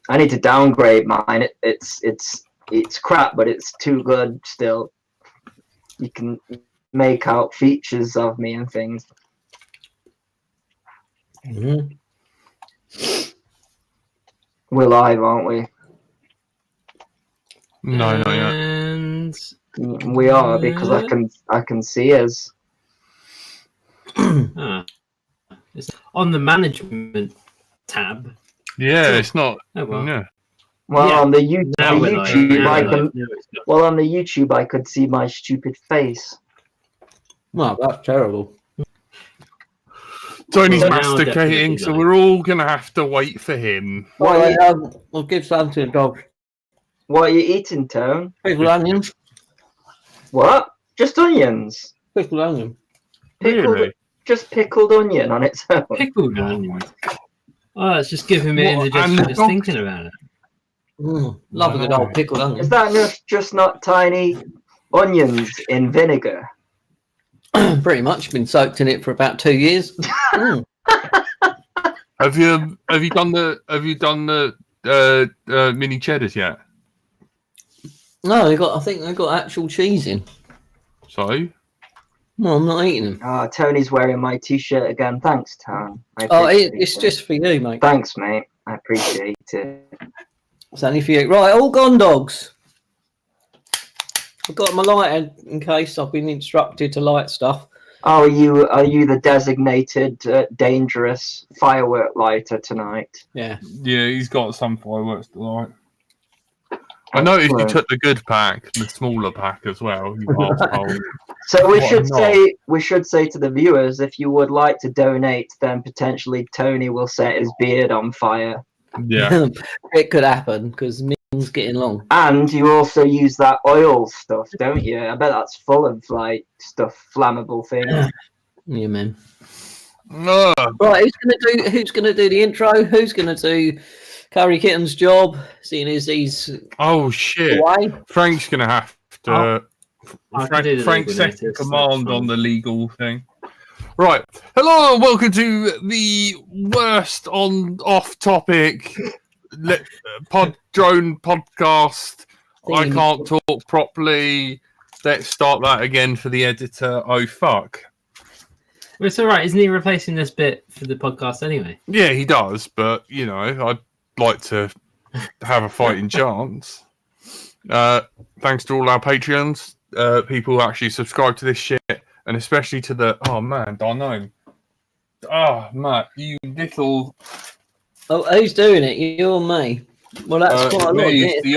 I need to downgrade mine. It's crap, but it's too good still. You can make out features of me and things. Mm-hmm. We're live, aren't we? No, not yet. And We are, because I can see us. It's on the management tab. Yeah, it's not. Oh, well. Yeah. Well, Yeah. on the YouTube, Well, on the YouTube, I could see my stupid face. Well, that's terrible. Tony's Well, now masticating, definitely so not. we're all going to have to wait for him. We'll give some to the dog. What are you eating, Tone? Pickled onions. What? Just onions? Pickled onion. Really? Just pickled onion on its own. Pickled onions. Oh, it's just giving me What, indigestion and just dog- thinking about it. Love a good old pickled onion. Is that just not tiny onions in vinegar? Pretty much been soaked in it for about 2 years. Have you done the mini cheddars yet? No, I think they got actual cheese in. So No, I'm not eating them. Oh, Tony's wearing my t-shirt again. Thanks, Tone. It's just for you, mate. Thanks, mate. I appreciate it. It's only for you. Right, all gone, dogs. I've got my lighter in case I've been instructed to light stuff. Oh, are you the designated dangerous firework lighter tonight? Yeah. yeah, he's got some fireworks to light. I noticed you took the good pack, the smaller pack as well. You arsehole. So we What should say to the viewers, if you would like to donate, then potentially Tony will set his beard on fire. Yeah. It could happen because Ming's getting long. And you also use that oil stuff, don't you? I bet that's full of like stuff, flammable things. Yeah, man. No. Right, who's gonna do the intro? Who's gonna do Curry Kitten's job? Seeing as he's Oh shit. away. Frank's gonna have to. I can do the Frank's legal second notice, command that's on fine. the legal thing. Right. Hello and welcome to the worst on off topic drone podcast. I can't talk properly. Let's start that again for the editor. Oh fuck. Well, it's all right. Isn't he replacing this bit for the podcast anyway? Yeah, he does, but you know, I'd like to have a fighting chance. Thanks to all our Patreons, people who actually subscribe to this shit, and especially to the Darnome. Oh, Matt, you little. Oh, who's doing it? You or me? Well, that's quite a lot. Me, Isn't the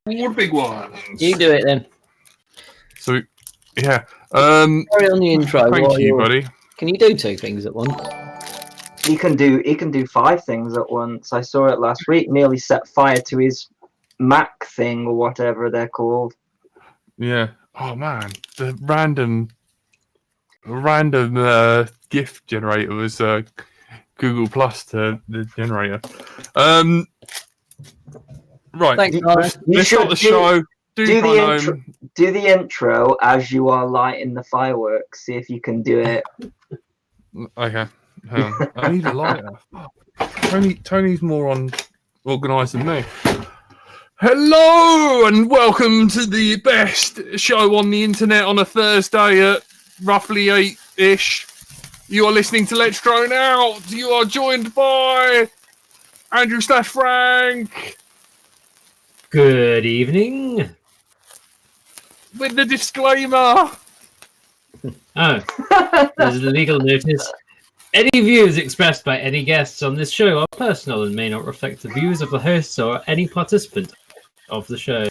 it? old big ones. You do it then. So, yeah. Carry on the intro. Thank you, buddy. Can you do two things at once? He can do 5 things at once. I saw it last week. Nearly set fire to his Mac thing or whatever they're called. Yeah. Oh man, the random GIF generator was Google Plus to the generator. Right. Thanks, guys. Let's start the show. Do the intro as you are lighting the fireworks. See if you can do it. Okay. Hang on. I need a lighter. Tony's more organised than me. Hello and welcome to the best show on the internet on a Thursday at roughly 8-ish. You are listening to Let's Drone Out. You are joined by Andrew / Frank. Good evening. With the disclaimer. Oh, there's a legal notice. Any views expressed by any guests on this show are personal and may not reflect the views of the hosts or any participant of the show.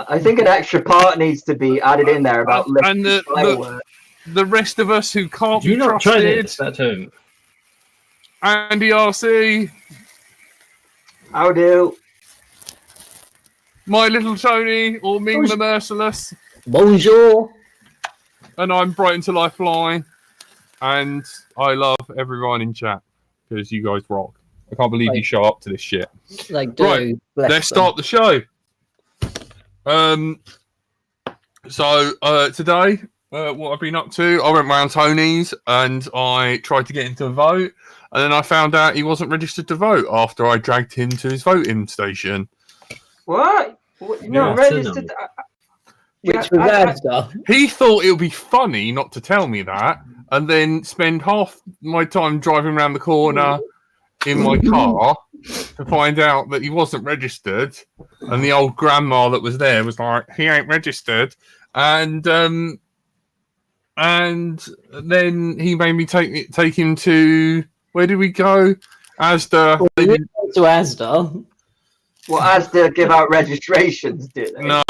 I think an extra part needs to be added in there about and the rest of us who can't Do you be not try trusted. this at home? Andy RC, How do? My Little Tony, or Ming the Merciless, Bonjour. and I'm Brighton Till I Fly, and I love everyone in chat because you guys rock. I can't believe you show up to this shit. They do. Right, Bless let's them. start the show. So today, what I've been up to, I went round Tony's and I tried to get into a vote, and then I found out he wasn't registered to vote after I dragged him to his voting station. What? No, Yeah, registered. Which was Asda. He thought it would be funny not to tell me that, and then spend half my time driving around the corner in my car to find out that he wasn't registered, and the old grandma that was there was like, "He ain't registered," and then he made me take him to, where did we go? Asda. Well, we went to Asda. Well, Asda give out registrations, did they? No.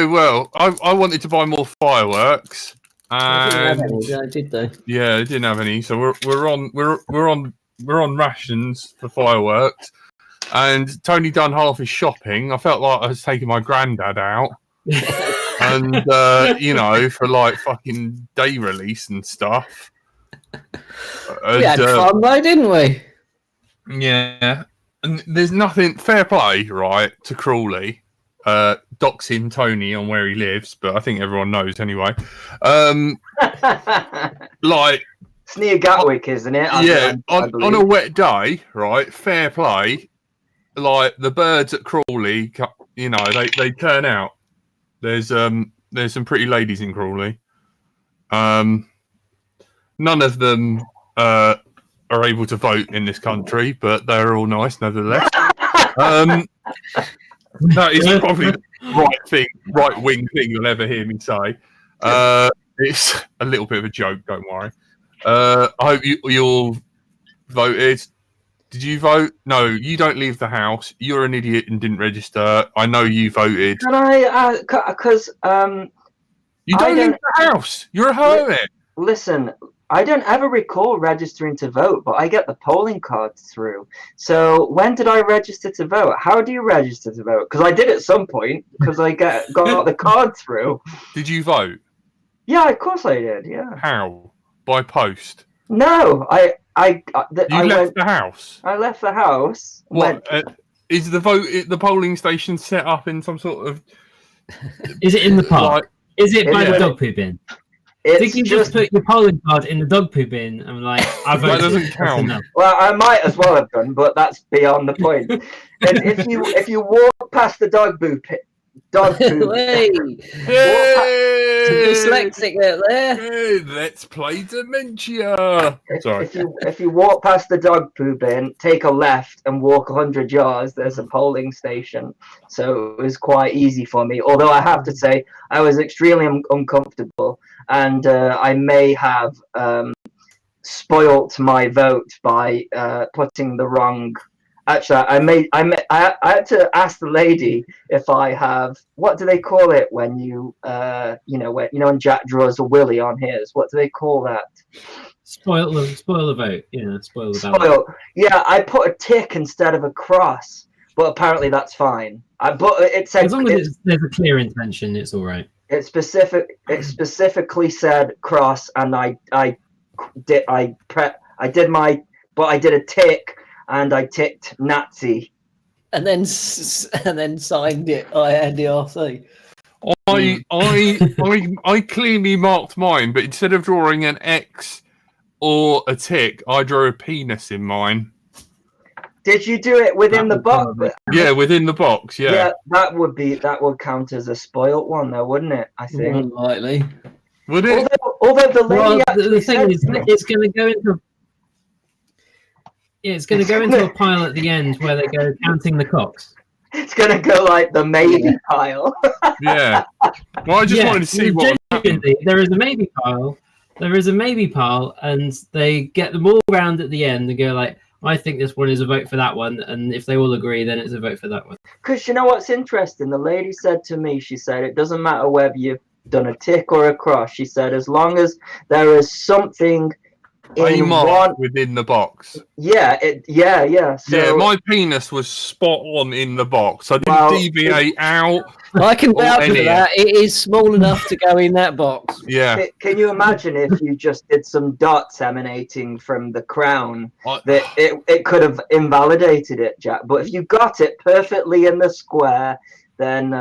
Well, I wanted to buy more fireworks, They didn't have and any, did they? yeah, they didn't have any. So we're on rations for fireworks, and Tony done half his shopping. I felt like I was taking my granddad out, and for like fucking day release and stuff. We had fun though, didn't we? Yeah, and there's nothing fair play, right, to Crawley. Doxing Tony on where he lives, but I think everyone knows anyway. Like, it's near Gatwick, isn't it? On a wet day, right? Fair play. Like the birds at Crawley, they turn out. There's some pretty ladies in Crawley. None of them are able to vote in this country, but they're all nice nevertheless. That is probably the right wing thing you'll ever hear me say. It's a little bit of a joke, don't worry. I hope you all voted. Did you vote? No, you don't leave the house. You're an idiot and didn't register. I know you voted. Can I? Because you don't leave the house. You're a hermit. Listen, I don't ever recall registering to vote, but I get the polling cards through. So when did I register to vote? How do you register to vote? Because I did at some point, because I got the card through. Did you vote? Yeah, of course I did. Yeah. How? By post? No, I left the house. I left the house. What is the polling station set up in some sort of? Is it in the park? Is it by the dog poo bin? Did you just put your polling card in the dog poo bin and like, I voted? That doesn't count. Well, I might as well have done, but that's beyond the point. And if you walk past the dog poo Hey! Dyslexic out there. Hey, let's play dementia. Sorry. If you walk past the dog poo bin, take a left and walk 100 yards, there's a polling station. So it was quite easy for me. Although I have to say, I was extremely uncomfortable, and I may have spoilt my vote by putting the wrong. Actually, I had to ask the lady if I have, what do they call it when when Jack draws a willy on his? What do they call that? Spoil the vote. Yeah, spoil the ballot. Yeah, I put a tick instead of a cross, but apparently that's fine. It said, as long as there's a clear intention, it's all right. It specifically said cross, and I did a tick. And I ticked Nazi, and then signed it. INDRC. I clearly marked mine, but instead of drawing an X or a tick, I drew a penis in mine. Did you do it within the box? Yeah, within the box. Yeah. Yeah, that would count as a spoilt one, though, wouldn't it? I think. Unlikely. Would it? Although the lady the thing is, it's going to go into. Yeah, it's going to go into a pile at the end where they go counting the cocks. It's going to go like the maybe pile. Yeah. Well, I just wanted to see what. There is a maybe pile. There is a maybe pile, and they get them all round at the end and go like, I think this one is a vote for that one, and if they all agree, then it's a vote for that one. Because you know what's interesting? The lady said to me, she said, it doesn't matter whether you've done a tick or a cross. She said, as long as there is something within the box. Yeah, So, my penis was spot on in the box. I didn't deviate out. I can vouch for that. It is small enough to go in that box. Yeah. Can you imagine if you just did some dots emanating from the crown? That it could have invalidated it, Jack. But if you got it perfectly in the square, then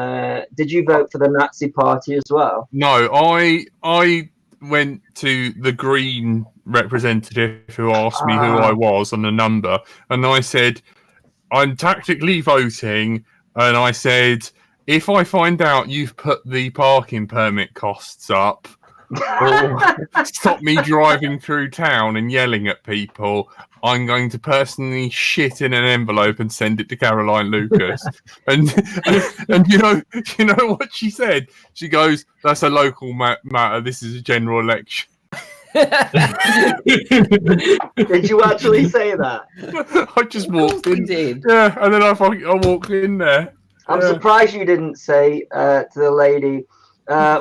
did you vote for the Nazi Party as well? No, I went to the green representative who asked me who I was and the number, and I said I'm tactically voting, and I said if I find out you've put the parking permit costs up or stop me driving through town and yelling at people, I'm going to personally shit in an envelope and send it to Caroline Lucas. and you know what she said? She goes, "That's a local matter. This is a general election." Did you actually say that? I just walked in. Did. Yeah, and then I walked in there. I'm surprised you didn't say to the lady,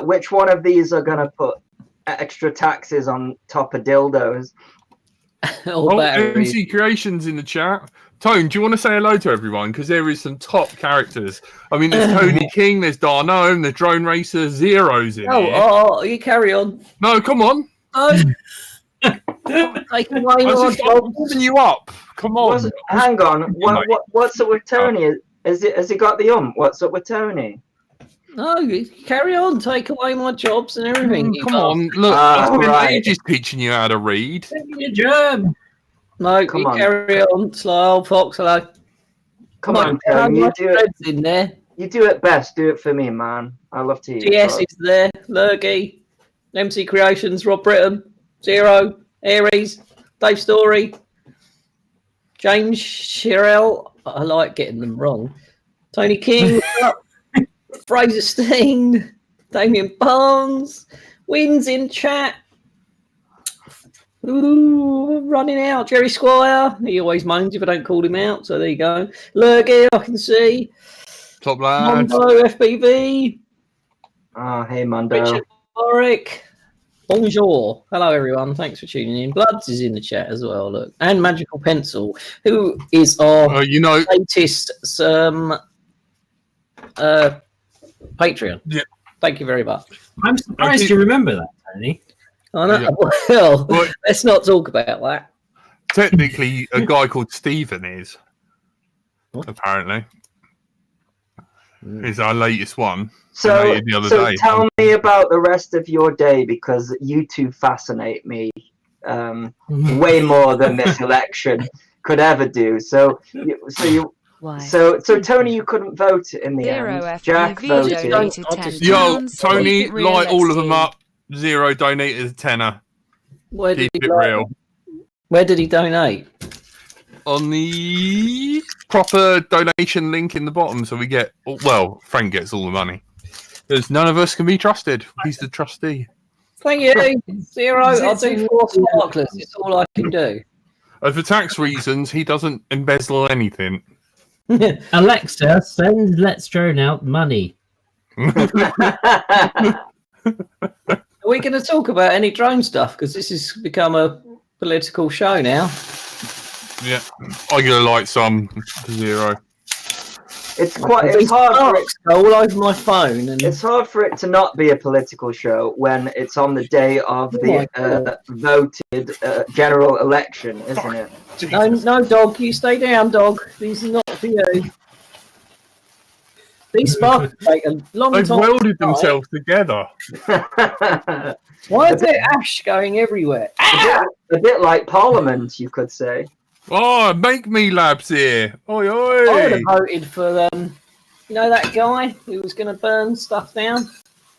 which one of these are going to put extra taxes on top of dildos? MC Creations in the chat. Tone, do you want to say hello to everyone? Because there is some top characters. I mean, there's Tony King, there's Darnome, there's Drone Racer, Zero's in here. Oh, you carry on. No, come on. Taking away your I'm holding you up. Come on. Hang on. What's up with Tony? Has he got the What's up with Tony? No, you carry on. Take away my jobs and everything. Come on. Look, I've been ages teaching you how to read. Take your job. No, Come you on. carry on. Slow old fox, hello. Come on, Tony. You do it. In there. You do it best. Do it for me, man. I love to hear GS is there. Lurgy, MC Creations, Rob Britton, Zero, Aries, Dave Story, James Shirell. I like getting them wrong. Tony King, Fraser Steen, Damien Barnes, Wins in chat. Ooh, running out. Jerry Squire. He always moans if I don't call him out. So there you go. Lurgy, I can see. Top lad. Mondo, FBV. Oh, hey, Mondo. Richard Warwick. Bonjour. Hello, everyone. Thanks for tuning in. Bloods is in the chat as well. Look, and Magical Pencil, who is our latest Patreon. Yeah. Thank you very much. I'm surprised you remember that, Tony. I know. Yeah. Well, Well, let's not talk about that. technically, a guy called Stephen is. What? Apparently. Is our latest one. So, Donated the other day. tell me about the rest of your day, because you two fascinate me way more than this election could ever do. So Tony, you couldn't vote in the end. Jack voted. Yo, Tony, light all of them up. Zero donated a tenner. Keep it real. Where did he donate? On the proper donation link in the bottom, so we get, well, Frank gets all the money. Because none of us can be trusted. He's the trustee. Thank you. Zero. I'll do 4 sparklers. It's all I can do. For tax reasons, he doesn't embezzle anything. Alexa, send Let's Drone Out money. Are we going to talk about any drone stuff? Because this has become a political show now. Yeah, I'm gonna light some Zero. It's hard for it, all over my phone, and it's hard for it to not be a political show when it's on the day of the voted general election, isn't it? No, dog, you stay down, dog. These are not for you. These sparklers take a long They've time. welded themselves together. Why is there ash going everywhere? A bit like Parliament, you could say. Oh, make me labs here. Oi, oi. I would have voted for you know that guy who was going to burn stuff down,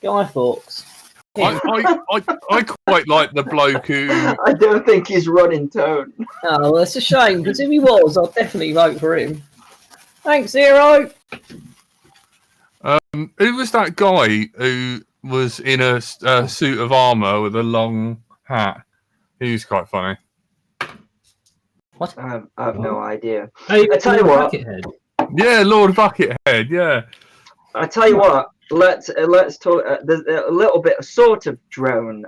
Guy Fawkes. I quite like the bloke who. I don't think he's running Tone. Oh, well, it's a shame, because if he was, I'd definitely vote for him. Thanks, Zero. Who was that guy who was in a suit of armour with a long hat? He was quite funny. What? I have no idea. I tell you what. Yeah, Lord Buckethead, yeah. I tell you what. Let's talk. There's a little bit, sort of drone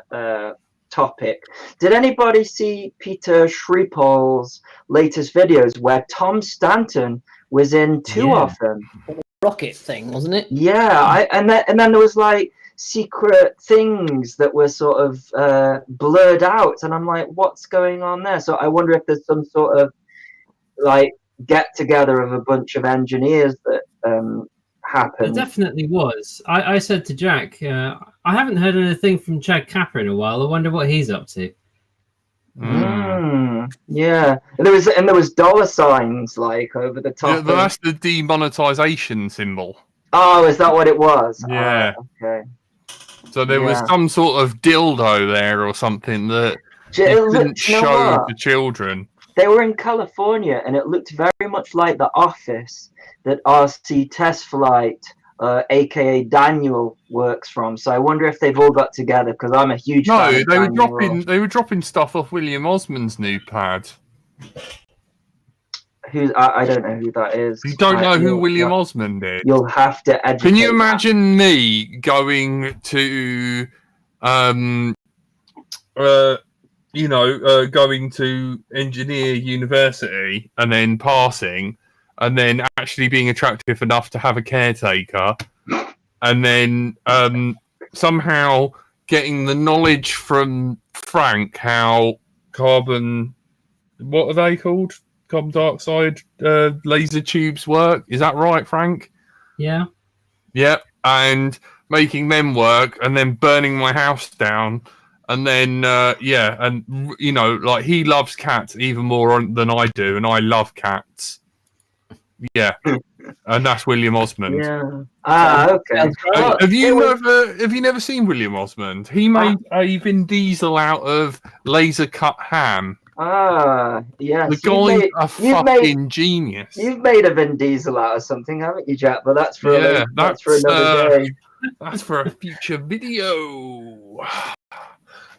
topic. Did anybody see Peter Schriepol's latest videos where Tom Stanton was in 2 of them? Rocket thing, wasn't it? Yeah, and then there was like secret things that were sort of blurred out, and I'm like, what's going on there? So I wonder if there's some sort of like get together of a bunch of engineers that happened. There definitely was. I said to Jack, I haven't heard anything from Chad Capper in a while. I wonder what he's up to. Yeah, and there was dollar signs like over the top. Yeah, that's the demonetization symbol. Oh, is that what it was? Yeah. Okay. So there was some sort of dildo there or something that you couldn't show to children. They were in California, and it looked very much like the office that RC Test Flight, aka Daniel, works from. So I wonder if they've all got together, because I'm a huge fan of Daniel. They were dropping stuff off William Osman's new pad. I don't know who that is. You don't know who William Osman is? You'll have to educate. Can you imagine me going to, going to engineer university and then passing, and then actually being attractive enough to have a caretaker, and then somehow getting the knowledge from Frank how carbon, what are they called? Carbon dioxide laser tubes work. Is that right, Frank? Yeah. Yeah, and making them work, and then burning my house down, and then and like he loves cats even more than I do, and I love cats. Yeah, and that's William Osmond. Yeah. Okay. Have you never seen William Osmond? He made a Vin Diesel out of laser cut ham. Yes. The guy's a fucking genius. You've made a Vin Diesel out of something, haven't you, Jack? But that's for another day. That's for a future video.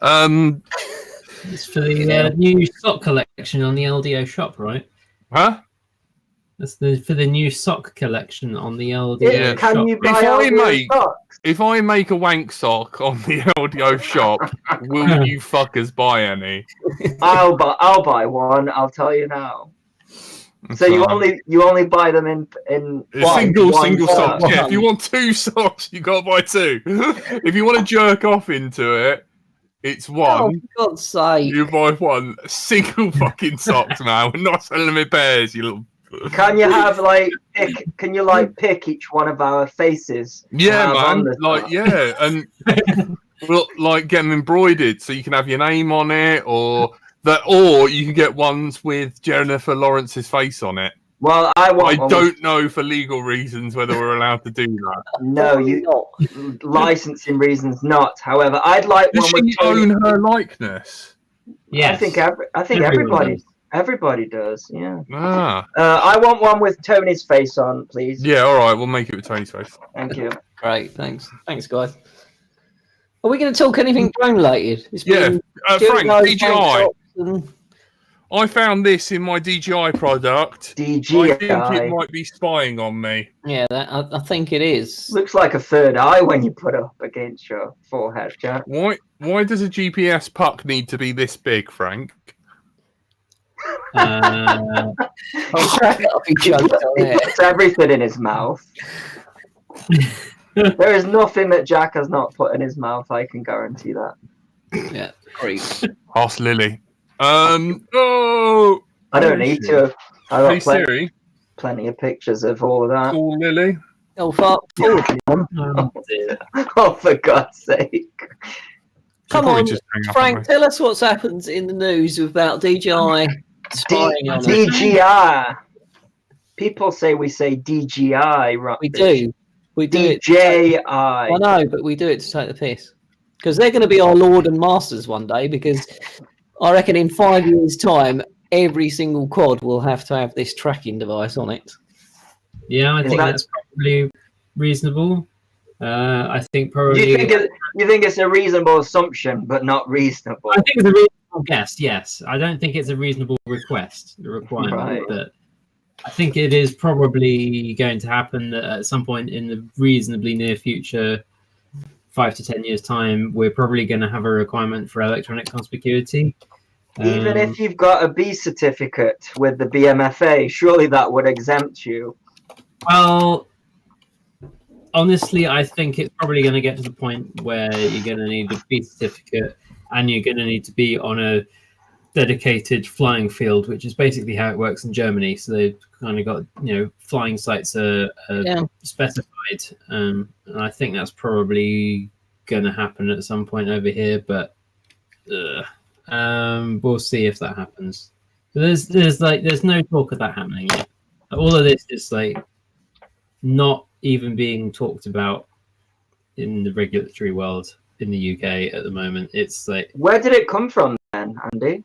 It's for the new sock collection on the LDO shop, right? Huh? That's for the new sock collection on the LDO shop. Can you buy socks? If I make a wank sock on the LDO shop, will you fuckers buy any? I'll buy one. I'll tell you now. So you only buy them in single socks. Yeah, if you want 2 socks, you gotta buy 2. If you want to jerk off into it, it's 1. Oh, for God's sake. You buy 1 single fucking socks, man. We're not selling them in pairs, you little. Can you have pick each one of our faces? Yeah, man. And we'll get them embroidered so you can have your name on it, or you can get ones with Jennifer Lawrence's face on it. Well, I don't know for legal reasons whether we're allowed to do that. No, licensing reasons not. However, I'd like Does one she own her likeness? Yeah, I think everybody does. Yeah. I want one with Tony's face on, please. Yeah, all right. We'll make it with Tony's face. Thank you. Great, thanks, guys. Are we going to talk anything drone related? Frank, DJI. I found this in my DJI product. DJI. I think it might be spying on me. Yeah, I think it is. Looks like a third eye when you put it up against your forehead, Jack. Why does a GPS puck need to be this big, Frank? He puts everything in his mouth. There is nothing that Jack has not put in his mouth. I can guarantee that. Yeah, great. Ask Lily. I don't need to. I got plenty of pictures of all of that. Call Lily. Oh, fuck. Oh, for God's sake. Come on, Frank, tell us what's happened in the news about DJI spying on us. DJI. People say we say DJI, right? We do. We do DJI. I know, but we do it to take the piss. Because they're going to be our lord and masters one day, because I reckon in 5 years' time, every single quad will have to have this tracking device on it. Yeah, I think that's probably reasonable. I think probably... You think it's a reasonable assumption, but not reasonable? I think it's a reasonable guess, yes. I don't think it's a reasonable requirement, right. But I think it is probably going to happen at some point in the reasonably near future, 5 to 10 years' time. We're probably going to have a requirement for electronic conspicuity. Even if you've got a B certificate with the BMFA, surely that would exempt you. Well, honestly, I think it's probably going to get to the point where you're going to need a B certificate and you're going to need to be on a dedicated flying field, which is basically how it works in Germany. So they've kind of got, flying sites are specified. And I think that's probably going to happen at some point over here. But We'll see if that happens. There's no talk of that happening yet. All of this is like not even being talked about in the regulatory world in the UK at the moment. It's like, where did it come from then, Andy?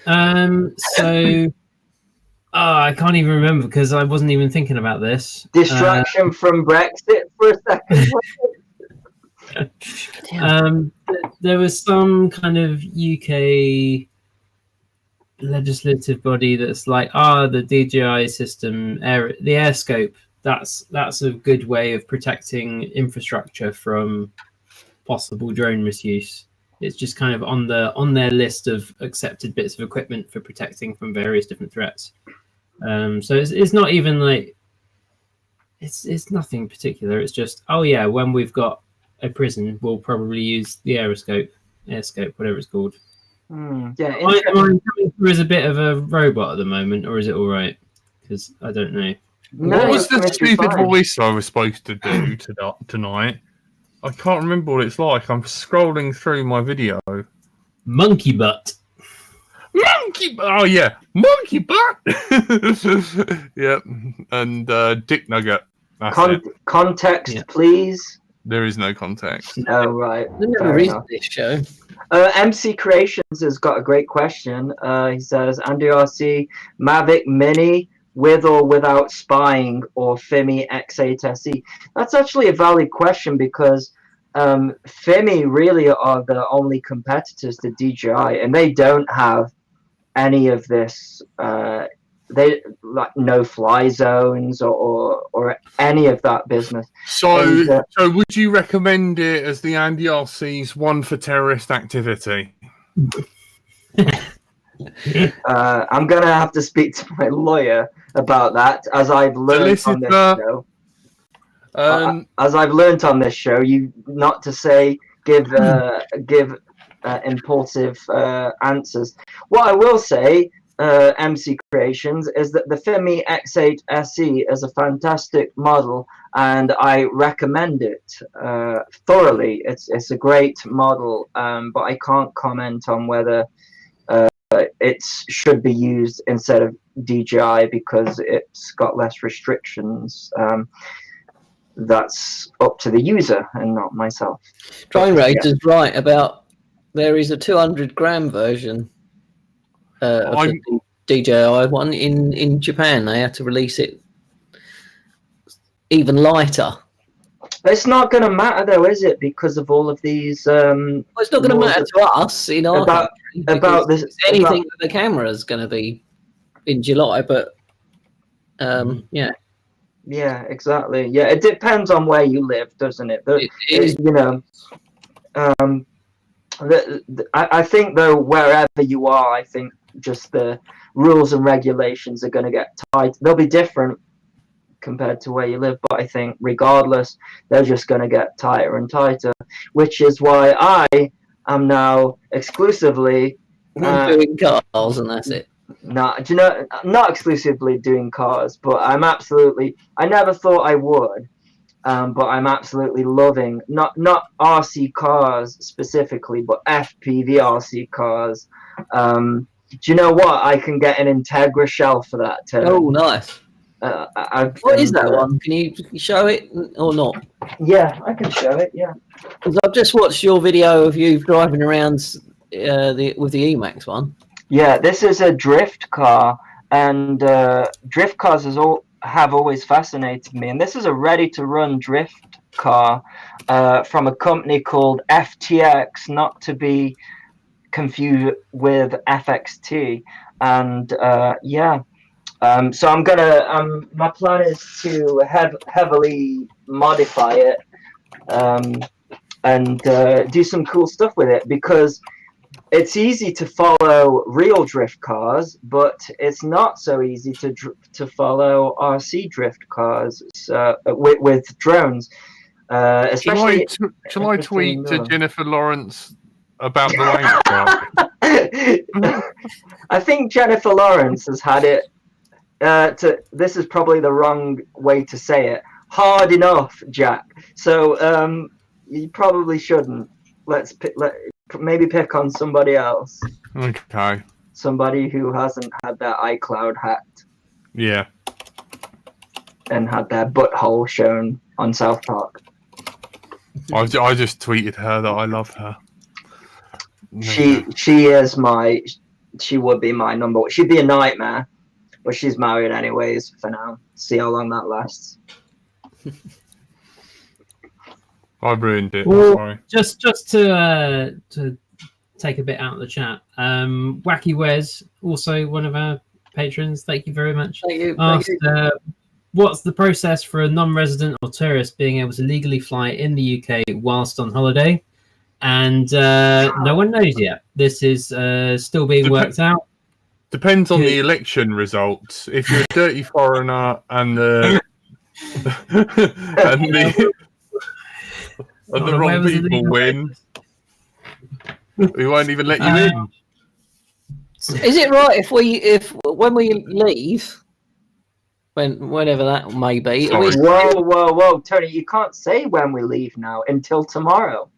So I can't even remember because I wasn't even thinking about this. Distraction from Brexit for a second. There was some kind of UK legislative body that's like, the DJI system, the AirScope. That's a good way of protecting infrastructure from possible drone misuse. It's just kind of on their list of accepted bits of equipment for protecting from various different threats. So it's not even like it's nothing particular. It's just, when we've got a prison, we'll probably use the AirScope, whatever it's called. Yeah, Am I coming through as a bit of a robot at the moment, or is it all right? Because I don't know. No, what was the it's stupid fine. voice I was supposed to do tonight? I can't remember what it's like. I'm scrolling through my video. Monkey butt. Oh yeah, monkey butt. Yep, and dick nugget. That's it. Context, please. There is no context. Oh, right. There's never Fair is enough. this show. MC Creations has got a great question. He says, Andy RC, Mavic Mini with or without spying, or FIMI X8 SE? That's actually a valid question because FIMI really are the only competitors to DJI, and they don't have any of this. They like no fly zones or any of that business. So would you recommend it as the Andy RC's one for terrorist activity? I'm gonna have to speak to my lawyer about that, as I've learned on this show. As I've learned on this show, you not to give impulsive answers. What I will say, MC Creations, is that the FIMI X8 SE is a fantastic model, and I recommend it thoroughly. It's a great model, but I can't comment on whether it should be used instead of DJI because it's got less restrictions. That's up to the user and not myself. Drone Raider's right about there is a 200-gram version of the DJI one in Japan. They had to release it even lighter. It's not going to matter though, is it? Because of all of these. Well, it's not going to matter to us in our country. About this, anything with the camera is going to be in July, but yeah. Yeah, exactly. Yeah, it depends on where you live, doesn't it? It is. You know, I think though, wherever you are, I think just the rules and regulations are going to get tight. They'll be different compared to where you live, but I think regardless, they're just going to get tighter and tighter, which is why I am now exclusively doing cars, and that's it. Not exclusively doing cars, but I never thought I would, but I'm absolutely loving not RC cars specifically, but FPV RC cars. Do you know what? I can get an Integra shell for that term. Oh, nice. What is that one? Can you show it or not? Yeah, I can show it. Yeah, because I've just watched your video of you driving around with the Emax one. Yeah, this is a drift car, and drift cars have always fascinated me. And this is a ready-to-run drift car from a company called FTX, not to be confused with FXT. And yeah, so I'm gonna. My plan is to heavily modify it and do some cool stuff with it, because it's easy to follow real drift cars, but it's not so easy to follow RC drift cars with drones. Especially, shall I tweet to Jennifer Lawrence about the wank car? I think Jennifer Lawrence has had it. This is probably the wrong way to say it. Hard enough, Jack. So you probably shouldn't. maybe pick on somebody else. Okay. Somebody who hasn't had their iCloud hacked Yeah. and had their butthole shown on South Park. I just tweeted her that I love her. She would be my number one. She'd be a nightmare, but she's married anyways for now. See how long that lasts. I ruined it. Well, Sorry. just to take a bit out of the chat, Wacky Wes, also one of our patrons, thank you very much. Thank you. Asked, what's the process for a non-resident or tourist being able to legally fly in the UK whilst on holiday? And no one knows yet. This is still being worked out. Depends on the election results. If you're a dirty foreigner and the and the wrong people win, we won't even let you in. Is it right if when we leave, whenever that may be? Sorry. Whoa, Tony! You can't say when we leave now until tomorrow.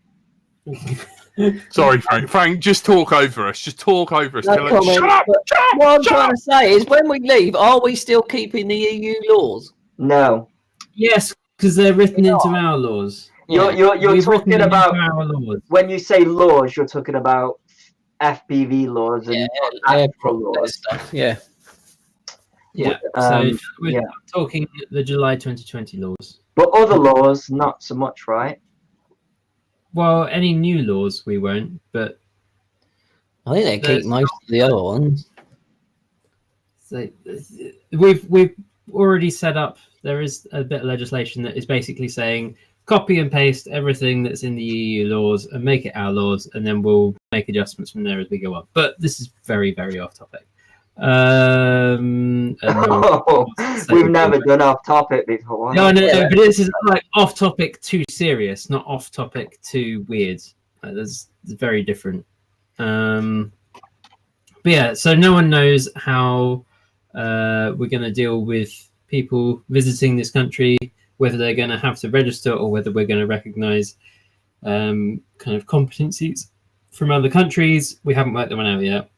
Sorry, Frank. Frank, just talk over us. Just talk over us. No comment, Shut up! Shut up! What I'm Shut trying up! to say is, when we leave, are we still keeping the EU laws? No. Yes, because they're written into our laws. You're We've talking written them about into our laws. when you say laws, you're talking about FPV laws and actual laws. Stuff. Yeah. Yeah. Um, So we're yeah. talking the July 2020 laws. But other laws, not so much, right? Well, any new laws we won't, but I think they keep most of the other ones. so we've already set up. There is a bit of legislation that is basically saying copy and paste everything that's in the EU laws and make it our laws, and then we'll make adjustments from there as we go on. But this is very, very off topic. And We've never done off topic before. No, but this is like off topic to serious, not off topic to weird. That's very different. But yeah, so no one knows how we're going to deal with people visiting this country, whether they're going to have to register or whether we're going to recognize kind of competencies from other countries. We haven't worked that one out yet.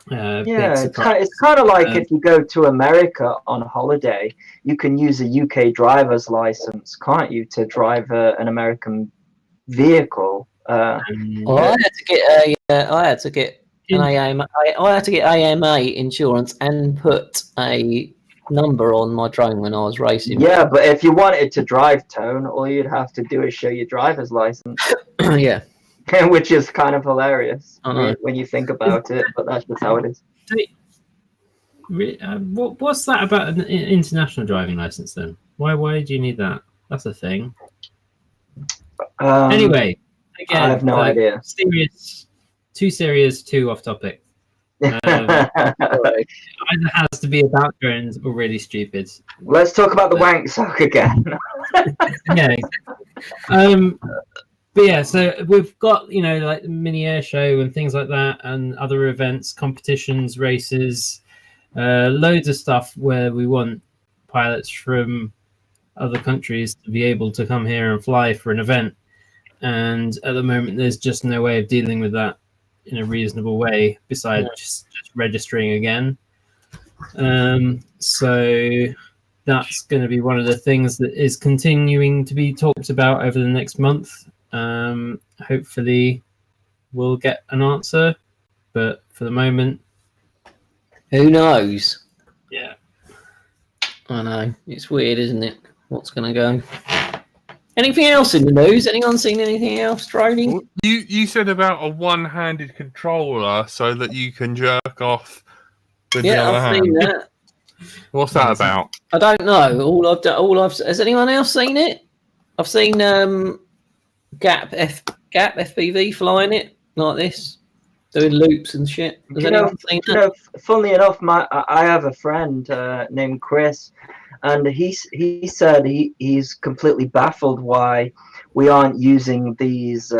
It's kind of like if you go to America on holiday, you can use a UK driver's license, can't you, to drive an American vehicle? Well, I had to get an AMA. I had to get AMA insurance and put a number on my drone when I was racing. Yeah, but if you wanted to drive, Tone, all you'd have to do is show your driver's license. Yeah. Which is kind of hilarious I know. when you think about it, but that's just how it is. What's that about an international driving license then? Why do you need that? That's a thing. Anyway, again, I have no idea. Too serious, too off topic. Either has to be about drones or really stupid. Let's talk about the wank sock again. Yeah. But yeah, so we've got, like the mini air show and things like that, and other events, competitions, races, loads of stuff where we want pilots from other countries to be able to come here and fly for an event. And at the moment, there's just no way of dealing with that in a reasonable way besides just registering again. So that's going to be one of the things that is continuing to be talked about over the next month. Hopefully we'll get an answer, but for the moment, who knows? Yeah, I know, it's weird, isn't it? What's going to go? Anything else in the news? Anyone seen anything else, Droney? You said about a one-handed controller so that you can jerk off with the other I've hand. seen that. What's that about? I don't know. Has anyone else seen it? I've seen Gap FPV flying it like this, doing loops and shit. Has anyone seen that? Funnily enough, I have a friend named Chris, and he said he's completely baffled why we aren't using these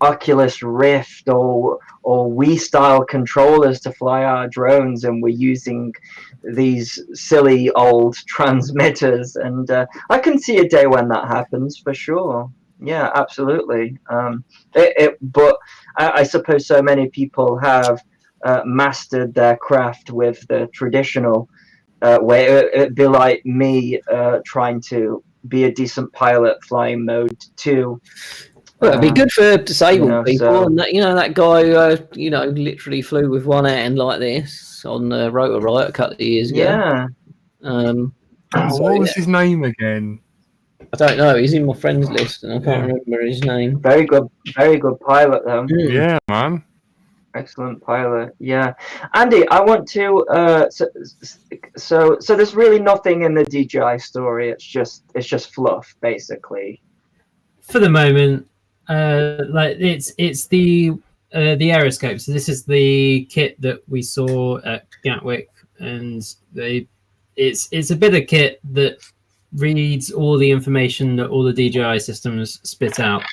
Oculus Rift or Wii style controllers to fly our drones, and we're using these silly old transmitters. And I can see a day when that happens for sure. Yeah, absolutely. But I suppose so many people have mastered their craft with the traditional way. It'd be like me trying to be a decent pilot flying mode 2. Well, it'd be good for disabled people, so and that, that guy, literally flew with one hand like this on Rotor Riot a couple of years ago. yeah, What was his name again? I don't know. He's in my friends list, and I can't remember his name. very good pilot though. Yeah, man. Excellent pilot. Yeah, Andy, I want to. So there's really nothing in the DJI story. It's just fluff, basically. For the moment, like it's the aeroscope. So this is the kit that we saw at Gatwick, and it's a bit of kit that reads all the information that all the DJI systems spit out,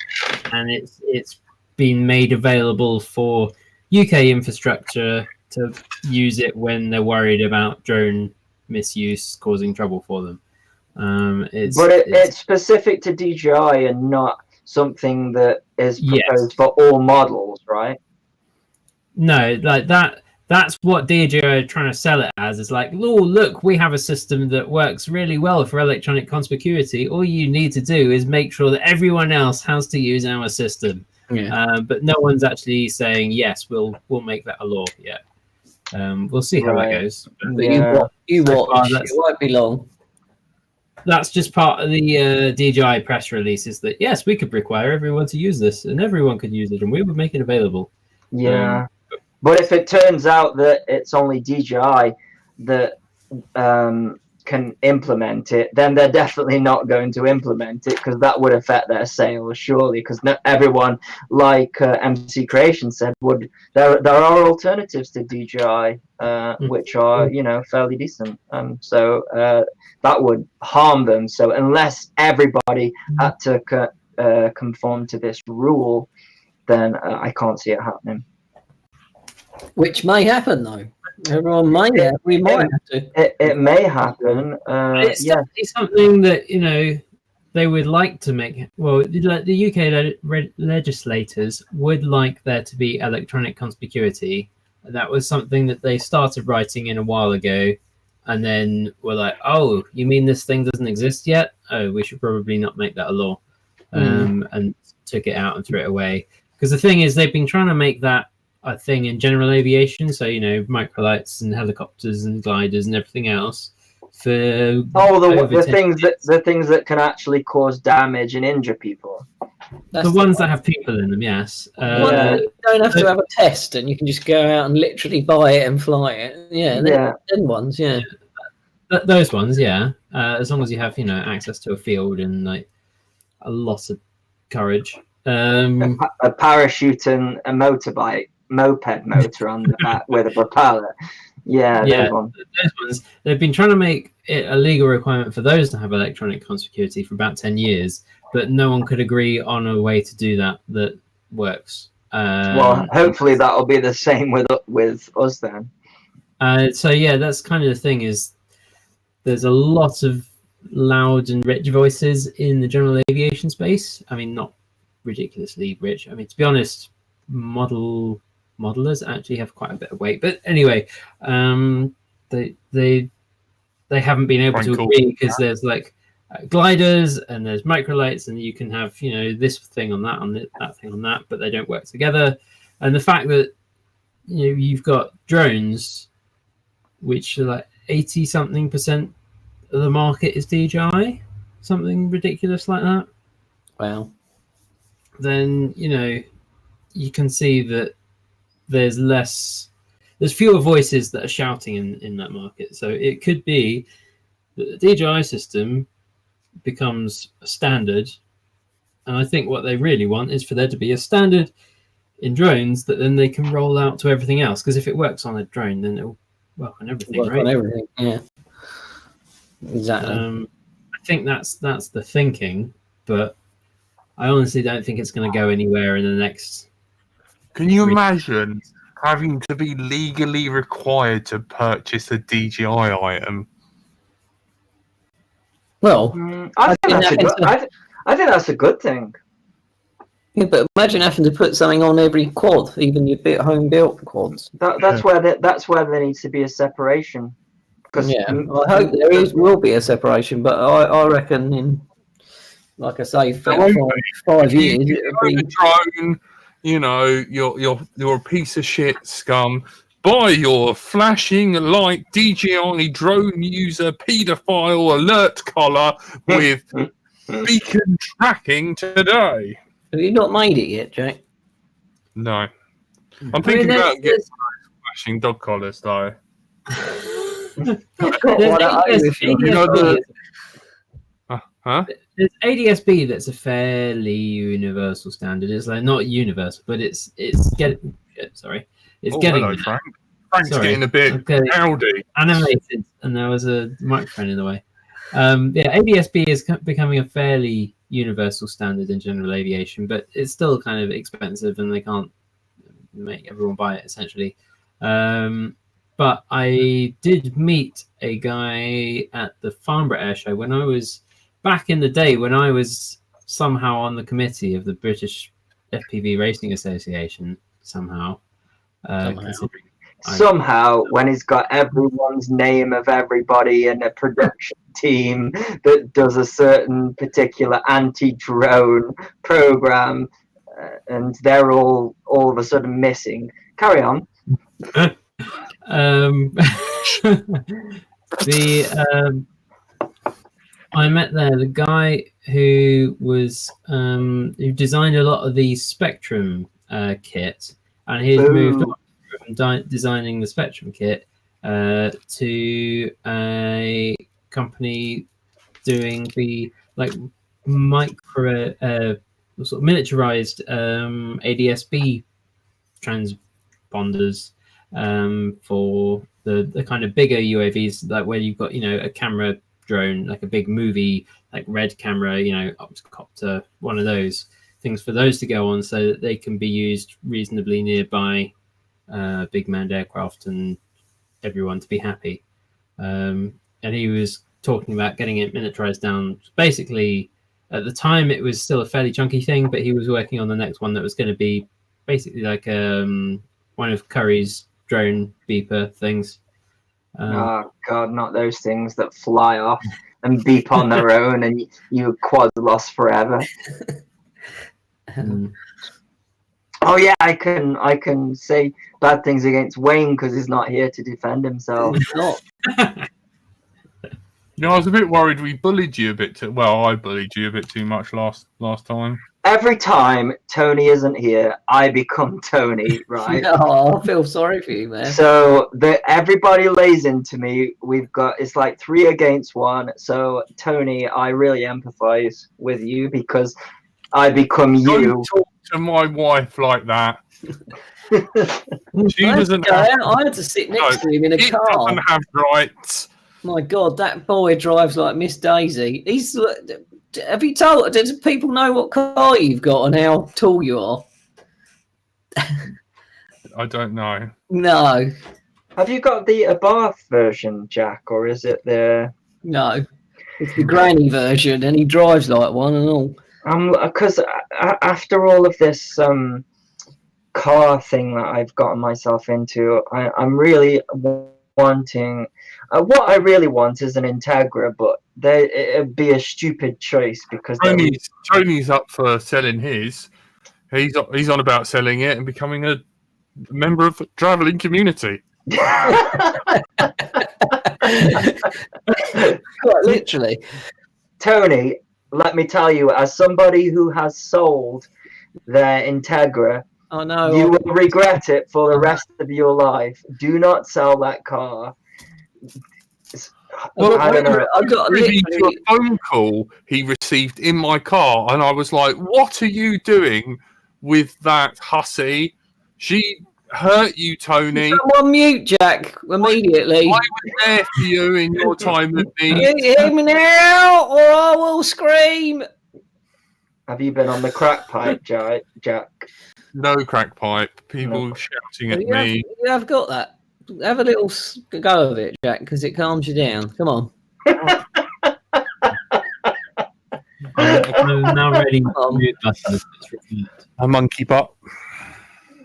and it's been made available for UK infrastructure to use it when they're worried about drone misuse causing trouble for them. It's specific to DJI and not something that is proposed for all models, right? No, like that's what DJI are trying to sell it as. It's like, oh, look, we have a system that works really well for electronic conspicuity. All you need to do is make sure that everyone else has to use our system. Yeah. But no one's actually saying, yes, we'll make that a law yet. We'll see how that goes. But you watch. It won't be long. That's just part of the DJI press release, is that, yes, we could require everyone to use this, and everyone could use it, and we would make it available. Yeah. But if it turns out that it's only DJI that can implement it, then they're definitely not going to implement it, because that would affect their sales, surely. Because everyone, like MC Creation said, there are alternatives to DJI, which are fairly decent. So that would harm them. So unless everybody had to conform to this rule, then I can't see it happening. Which may happen, though. Everyone we might have to. It may happen. It's definitely something that they would like to make. Well, the UK legislators would like there to be electronic conspicuity. That was something that they started writing in a while ago, and then were like, "Oh, you mean this thing doesn't exist yet? Oh, we should probably not make that a law," and took it out and threw it away. Because the thing is, they've been trying to make that a thing in general aviation, so microlights and helicopters and gliders and everything else. For the things that can actually cause damage and injure people. That's the ones that have people in them, yes. You don't have to have a test, and you can just go out and literally buy it and fly it. Them ones, those ones, as long as you have access to a field and like a lot of courage. A parachute and a moped motor on the back with a propeller. Those ones. They've been trying to make it a legal requirement for those to have electronic conspicuity for about 10 years, but no one could agree on a way to do that works. Well, hopefully that'll be the same with us then. That's kind of the thing, is there's a lot of loud and rich voices in the general aviation space. I mean, not ridiculously rich. I mean, to be honest, modelers actually have quite a bit of weight, but anyway, they haven't been able to agree, because there's like gliders and there's microlights, and you can have this thing on that, that thing on that, but they don't work together. And the fact that you've got drones, which are like 80-something% of the market is DJI, something ridiculous like that. Wow. Then you can see that there's fewer voices that are shouting in that market. So it could be that the DJI system becomes a standard, and I think what they really want is for there to be a standard in drones that then they can roll out to everything else. Because if it works on a drone, then it'll work on everything, right? On everything, yeah. Exactly. I think that's the thinking, but I honestly don't think it's going to go anywhere in the next. Can you imagine having to be legally required to purchase a DJI item? Well, I think that's a good thing. Yeah, but imagine having to put something on every quad, even your home built quads. That's where there needs to be a separation. Yeah, I hope there will be a separation, but I reckon in, like I say, 5 years it'll be a drone. You know, you're a piece of shit scum. Buy your flashing light DJI drone user pedophile alert collar with beacon tracking today. Have you not made it yet, Jack? No, I'm thinking about getting flashing dog collars though. I've got one at home if you know Huh? There's ADS-B that's a fairly universal standard. It's like not universal, but it's getting. Sorry, it's getting. Hello, Frank. Frank's Sorry. getting a bit rowdy. Animated, and there was a microphone in the way. Yeah, ADS-B is becoming a fairly universal standard in general aviation, but it's still kind of expensive, and they can't make everyone buy it essentially. But I did meet a guy at the Farnborough Air Show when I was back in the day, when I was somehow on the committee of the British FPV Racing Association. Somehow. When he's got everyone's name of everybody in a production team that does a certain particular anti-drone program, and they're all of a sudden missing. Carry on. I met there the guy who was who designed a lot of the Spectrum kit, and he's moved on from designing the Spectrum kit to a company doing the like micro sort of miniaturized ADS-B transponders for the kind of bigger UAVs, like where you've got, you know, a camera drone, like a big movie, like Red camera, you know, Optocopter, one of those things for those to go on so that they can be used reasonably nearby big manned aircraft and everyone to be happy. And he was talking about getting it miniaturized down. Basically, at the time, it was still a fairly chunky thing, but he was working on the next one that was going to be basically like one of Curry's drone beeper things. Oh God, not those things that fly off and beep on their own, and you quad lost forever. Oh yeah, I can say bad things against Wayne because he's not here to defend himself. No, I was a bit worried we bullied you a bit too. Well, I bullied you a bit too much last time. Every time Tony isn't here, I become Tony, right? Oh, I feel sorry for you, man. So everybody lays into me. It's like 3 against 1. So Tony, I really empathize with you because I become you. Don't talk to my wife like that. She doesn't. I had to sit next to him in a car. Doesn't have rights. My God, that boy drives like Miss Daisy. Have you told? Does people know what car you've got and how tall you are? I don't know. No. Have you got the Abarth version, Jack, or is it the? No, it's the granny version, and he drives like one and all. Because after all of this car thing that I've gotten myself into, I'm really wanting. What I really want is an Integra, but it'd be a stupid choice because Tony's up for selling his. He's on about selling it and becoming a member of the travelling community. Quite literally. Tony, let me tell you, as somebody who has sold their Integra, I know you will regret it for the rest of your life. Do not sell that car. Well, I don't know. I got a phone call he received in my car, and I was like, "What are you doing with that hussy? She hurt you, Tony." Someone mute Jack immediately. I was there for you in your time of need. You hear me now, or I will scream. Have you been on the crack pipe, Jack? No crack pipe. People shouting at me. You have got that. Have a little go of it, Jack, because it calms you down. Come on. I'm I'm now ready to mute button. A monkey butt.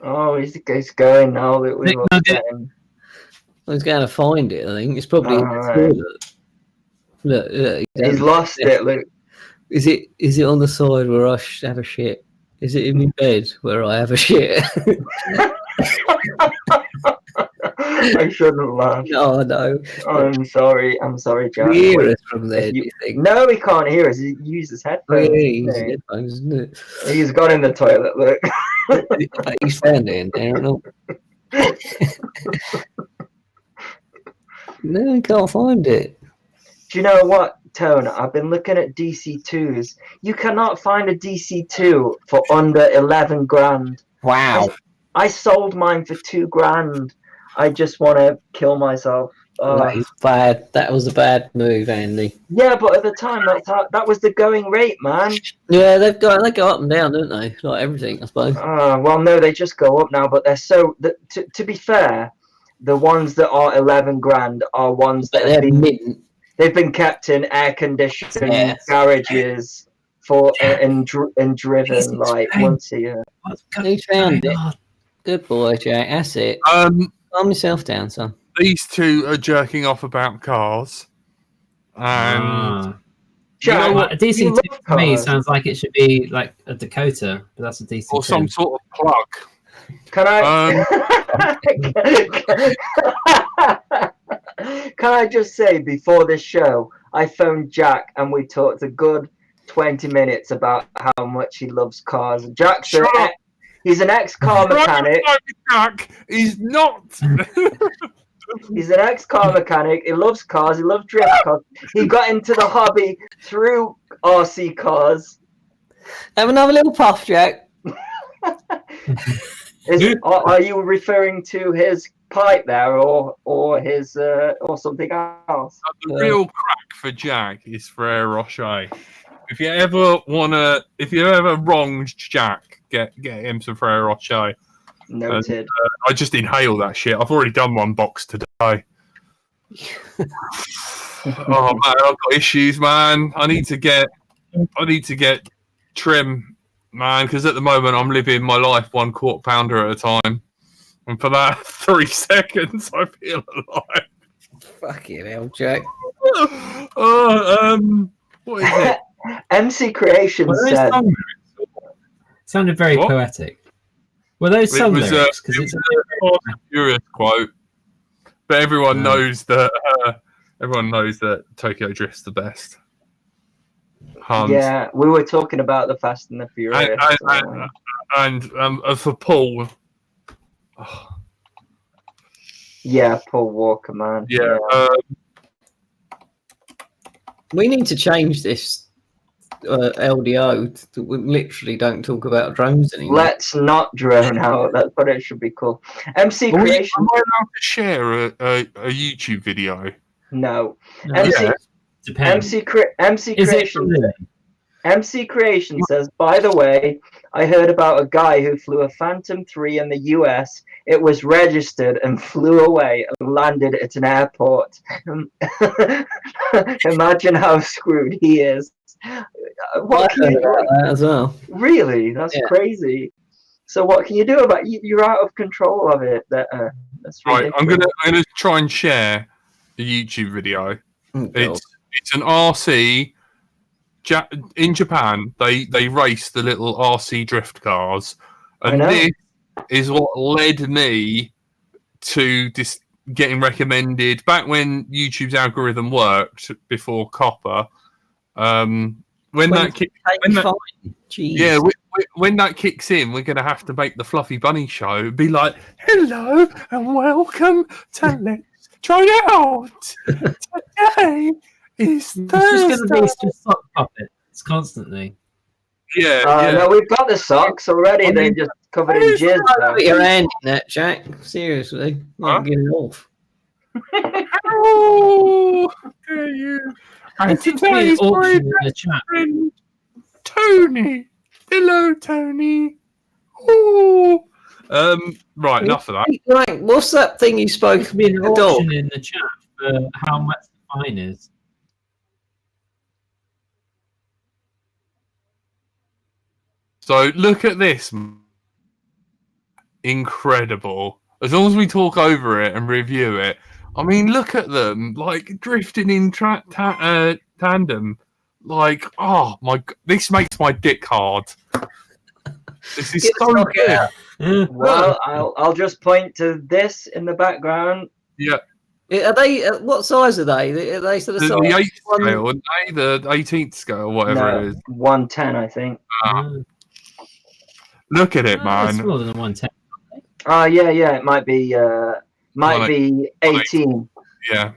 Oh, he's going now that we've No, upset him. I was going to find it. I think it's probably in the Alright. toilet. Look, He's lost it, Luke. Is it on the side where I have a shit? Is it in my bed where I have a shit? I shouldn't laugh. No, no. I'm sorry, Jack. Can you hear Wait, us from there, do you think? No, he can't hear us. He uses Oh, headphones. yeah, he's doesn't he? headphones, isn't it? He's gone in the toilet, look. But he's found it in there and all. No, he can't find it. Do you know what, Tone? I've been looking at DC2s. You cannot find a DC2 for under 11 grand. Wow. I sold mine for 2 grand. I just want to kill myself. That is bad. That was a bad move, Andy. Yeah, but at the time, that was the going rate, man. Yeah, they go up and down, don't they? Like everything, I suppose. Well, no, they just go up now. But they're so. To be fair, the ones that are 11 grand are ones that they've been kept in air-conditioned garages and driven like once a year. He found it. Good boy, Jack. That's it. Calm yourself down, son. These two are jerking off about cars, and Jack, you know what? A DC2 for me sounds like it should be like a Dakota, but that's a DC2. or some sort of plug. Can I? Can I just say, before this show, I phoned Jack and we talked a good 20 minutes about how much he loves cars. Jack's he's an ex-car mechanic. Jack, he's not. He's an ex-car mechanic. He loves cars. He loves drift cars. He got into the hobby through RC cars. Have another little puff, Jack. Are you referring to his pipe there, or his or something else? The real crack for Jack is Frere Rocher. If you ever wronged Jack, get him some Frere Rocher. Noted. And, I just inhale that shit. I've already done one box today. Oh man, I've got issues, man. I need to get trim, man, because at the moment I'm living my life 1 quarter pounder at a time, and for that 3 seconds I feel alive. Fucking hell, Jack. What is it? MC Creation said. Sounded very poetic. Were those song lyrics? Because it's a Furious quote, but everyone knows that Tokyo Drift's the best. Yeah, we were talking about the Fast and the Furious. And for Paul. Yeah, Paul Walker, man. Yeah. We need to change this LDO. We literally don't talk about drones anymore. Let's not drone out. That's what it should be called. MC Creation. Am I allowed to share a YouTube video? No. Depends. MC Creation says, by the way, I heard about a guy who flew a Phantom 3 in the US. It was registered and flew away and landed at an airport. Imagine how screwed he is. What can you do about that as well? Really? That's crazy. So what can you do about it? You're out of control of it. That's right. I'm gonna try and share the YouTube video. It's an RC. In Japan, they race the little RC drift cars, and this is what led me to getting recommended back when YouTube's algorithm worked before Copper. When that kicks in, we're gonna have to make the Fluffy Bunny show. Be like, hello and welcome to Let's Try It Out. Today is Thursday. It's just gonna be just sock puppets constantly. Yeah. No, we've got the socks already. They're just covered in jizz. Put your hand in that, Jack. Seriously, get it off. Oh, okay, you. And today's my best friend, Tony. Hello, Tony. Oh. Right, enough of that. Like, what's that thing you spoke to me in the dog in the chat for how much the fine is? So look at this. Incredible. As long as we talk over it and review it. I mean, look at them, like drifting in tandem. Like, oh my, this makes my dick hard. This is so good. Well, I'll just point to this in the background. Yeah. Are they? What size are they? Are they sort of The size? 8th scale, and the 18th scale, whatever it is. 110, I think. Look at it, It's man. smaller than 110. Yeah, it might be 18. Yeah.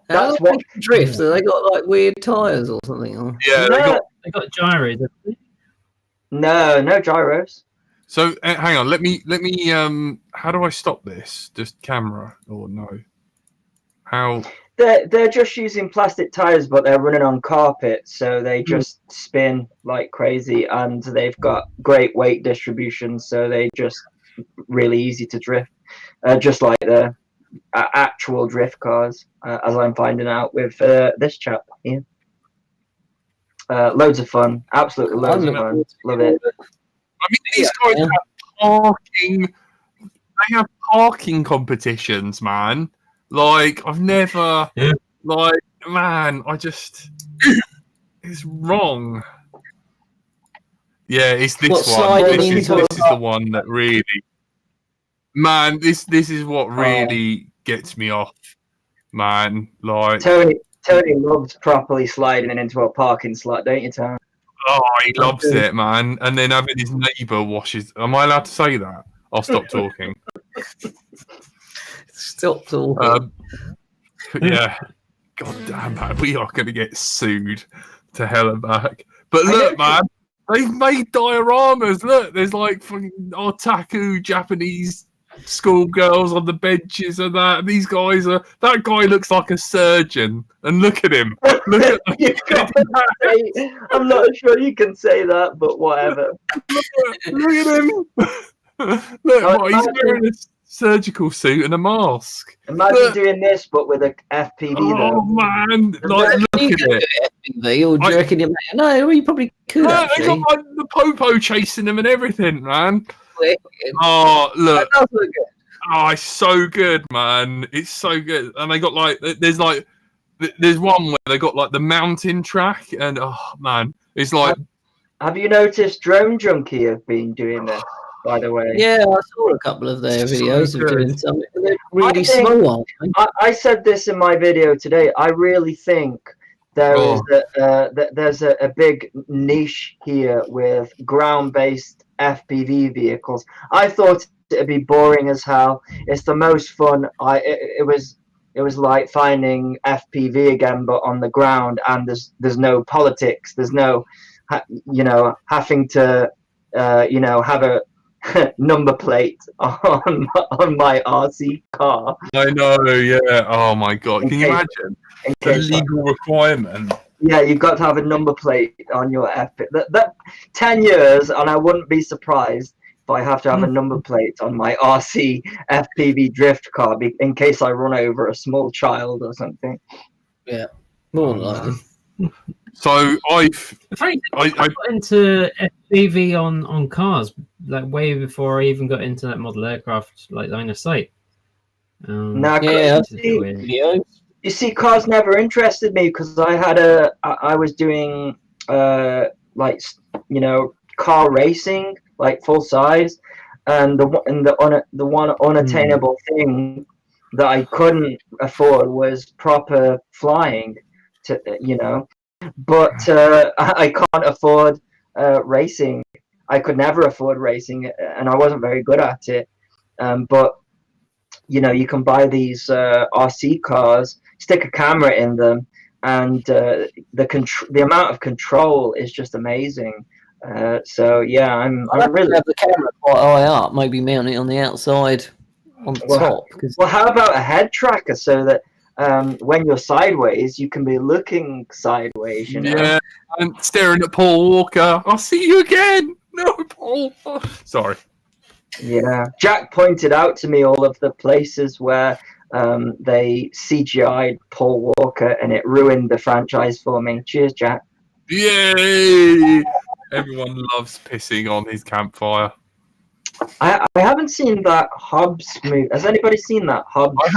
That's what what drift. Have they got like weird tires or something? Or? Yeah, They got gyros. No gyros. So hang on, let me how do I stop this? Just camera or no? How? They're just using plastic tires, but they're running on carpet, so they just spin like crazy, and they've got great weight distribution, so they just really easy to drift, just like the actual drift cars, as I'm finding out with this chap here. Loads of fun, absolutely loads of fun. Love it. I mean, these guys have parking. They have parking competitions, man. Like, I've never, like, man, it's wrong. Yeah, it's this one. This is the one that really, man, this is what really gets me off, man. Like, Tony loves properly sliding into a parking slot, don't you, Tony? Oh, he loves it, man. And then having his neighbour washes. Am I allowed to say that? I'll stop talking. Stop talking. Yeah. God damn, man. We are going to get sued to hell and back. But look, man. They've made dioramas. Look, there's like fucking otaku Japanese schoolgirls on the benches and that. And these guys are. That guy looks like a surgeon. And look at him. Look at I'm not sure you can say that, but whatever. Look at him. Look, he's wearing a surgical suit and a mask. Imagine doing this, but with a FPV. Oh man! Like, look at it. FPV or jerking your mate. No, you probably could. They got like the popo chasing them and everything, man. Wicked. Oh look! That does look good. Oh, it's so good, man. It's so good. And they got like, there's one where they got like the mountain track, and oh man, it's like. Have you noticed Drone Junkie have been doing this? By the way, yeah, I saw a couple of their videos of doing something. They're really small. I said this in my video today. I really think there's a big niche here with ground-based FPV vehicles. I thought it'd be boring as hell. It's the most fun. It was like finding FPV again, but on the ground, and there's no politics. There's no, having to, have a number plate on my RC car. I know, yeah. Oh my god, can you imagine the legal requirement? Yeah, you've got to have a number plate on your FPV. That 10 years, and I wouldn't be surprised if I have to have a number plate on my RC FPV drift car in case I run over a small child or something. Yeah, more likely. So I got into FPV on cars like way before I even got into that model aircraft like line of sight. You see, cars never interested me because I was doing car racing, like full size, and the one unattainable thing that I couldn't afford was proper flying. But I can't afford racing. I could never afford racing, and I wasn't very good at it. But you can buy these RC cars, stick a camera in them, and the amount of control is just amazing. So yeah, I'm really have the camera quite high up. Maybe mount it on the outside, on the top. Well, how about a head tracker so that when you're sideways, you can be looking sideways, Yeah, and staring at Paul Walker. I'll see you again. No, Paul. Oh, sorry. Yeah, Jack pointed out to me all of the places where they CGI'd Paul Walker, and it ruined the franchise for me. Cheers, Jack. Yay! Everyone loves pissing on his campfire. I haven't seen that Hobbs movie. Has anybody seen that Hobbs? I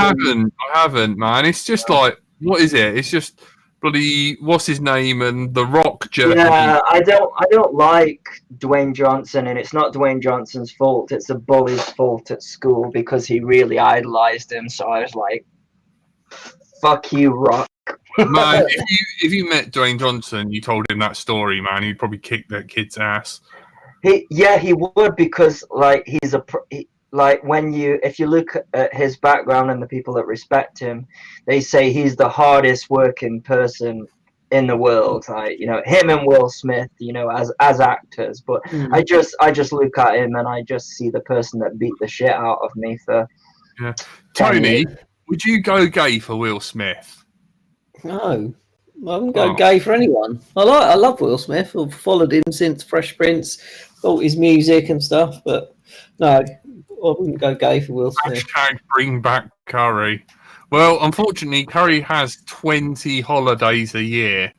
haven't, man. It's just like, what is it? It's just bloody, what's his name, and The Rock jerking. Yeah, I don't like Dwayne Johnson, and it's not Dwayne Johnson's fault. It's the bully's fault at school because he really idolized him. So I was like, "Fuck you, Rock." Man, if you met Dwayne Johnson, you told him that story, man, he'd probably kick that kid's ass. He would, because like if you look at his background and the people that respect him, they say he's the hardest working person in the world. Like, you know, him and Will Smith, you know, as actors. But I just look at him and I just see the person that beat the shit out of me for. Yeah, Tony, would you go gay for Will Smith? No, I wouldn't go gay for anyone. I love Will Smith. I've followed him since Fresh Prince, bought his music and stuff. But no, I wouldn't go gay for Will Smith. Hashtag bring back Curry. Well, unfortunately, Curry has 20 holidays a year.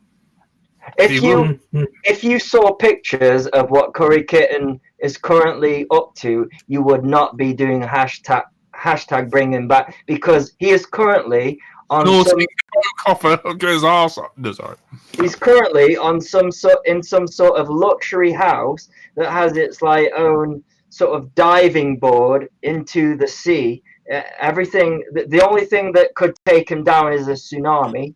If you saw pictures of what Curry Kitten is currently up to, you would not be doing hashtag bring him back, because he is currently on he's currently on some sort of luxury house that has its like own sort of diving board into the sea. Everything. The only thing that could take him down is a tsunami.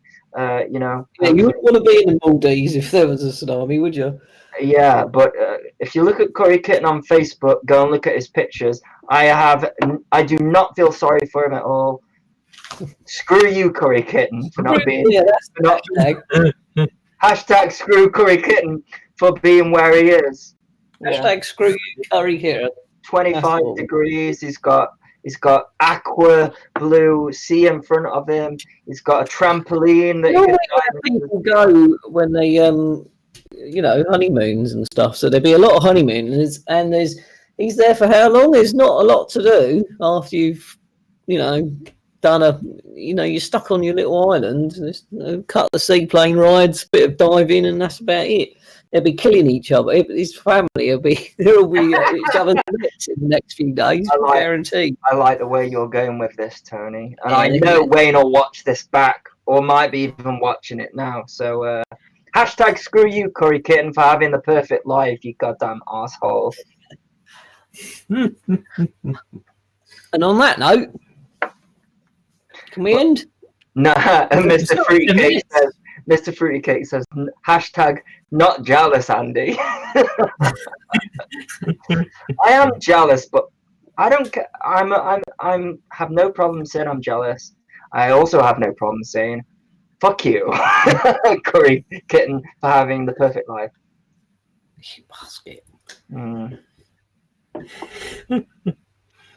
You know. Yeah, you wouldn't want to be in the Maldives if there was a tsunami, would you? Yeah, but if you look at Curry Kitten on Facebook, go and look at his pictures. I do not feel sorry for him at all. Screw you, Curry Kitten, for not being. Yeah, that's Hashtag screw Curry Kitten for being where he is. Hashtag screw you, Curry Kitten. 25 degrees. He's got aqua blue sea in front of him. He's got a trampoline that people go when they you know, honeymoons and stuff. So there'd be a lot of honeymoons, and he's there for how long? There's not a lot to do after you've, you know, you're stuck on your little island. Cut the seaplane rides, bit of diving, and that's about it. They'll be killing each other. His family they'll be each other's lips in the next few days. Guaranteed. I like the way you're going with this, Tony. And I know Wayne will watch this back, or might be even watching it now. So hashtag screw you, Curry Kitten, for having the perfect life, you goddamn asshole. And on that note, can we end? Nah, and Mr. Fruity says, hashtag not jealous, Andy. I am jealous, but I don't care. I'm have no problem saying I'm jealous. I also have no problem saying fuck you, Curry Kitten, for having the perfect life. You basket.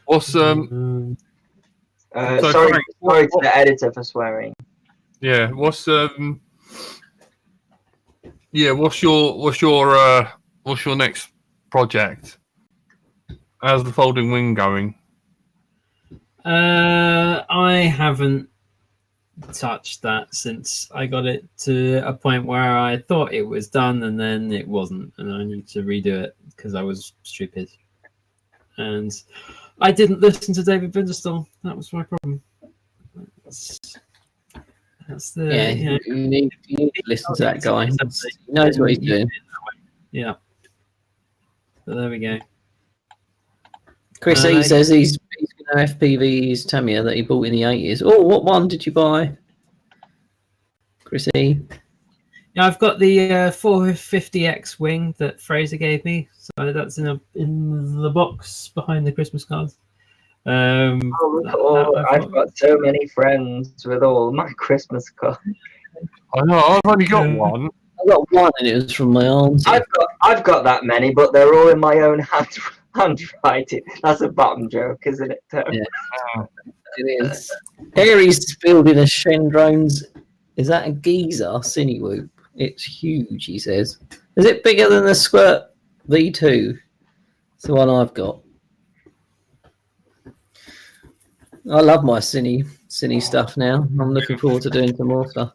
What's sorry to the editor for swearing. Yeah, what's your next project? How's the folding wing going? I haven't touched that since I got it to a point where I thought it was done and then it wasn't, and I need to redo it because I was stupid and I didn't listen to David Binderstall. That was my problem. That's the you need to listen to that guy. He knows what he's doing. Yeah. But there we go. Chris E says he's going to FPV his Tamiya that he bought in the 80s. Oh, what one did you buy? Chris E. Yeah, I've got the 450X wing that Fraser gave me. So that's in the box behind the Christmas cards. I've got so many friends with all my Christmas cards. I know, I've only got one. I got one, and it was from my auntie. I've got that many, but they're all in my own handwriting. That's a bottom joke, isn't it? Yeah, it is. Harry's building a Shendrone's. Is that a Giza Cine Whoop? It's huge, he says. Is it bigger than the Squirt V2? It's the one I've got. I love my cine stuff now. I'm looking forward to doing some more stuff.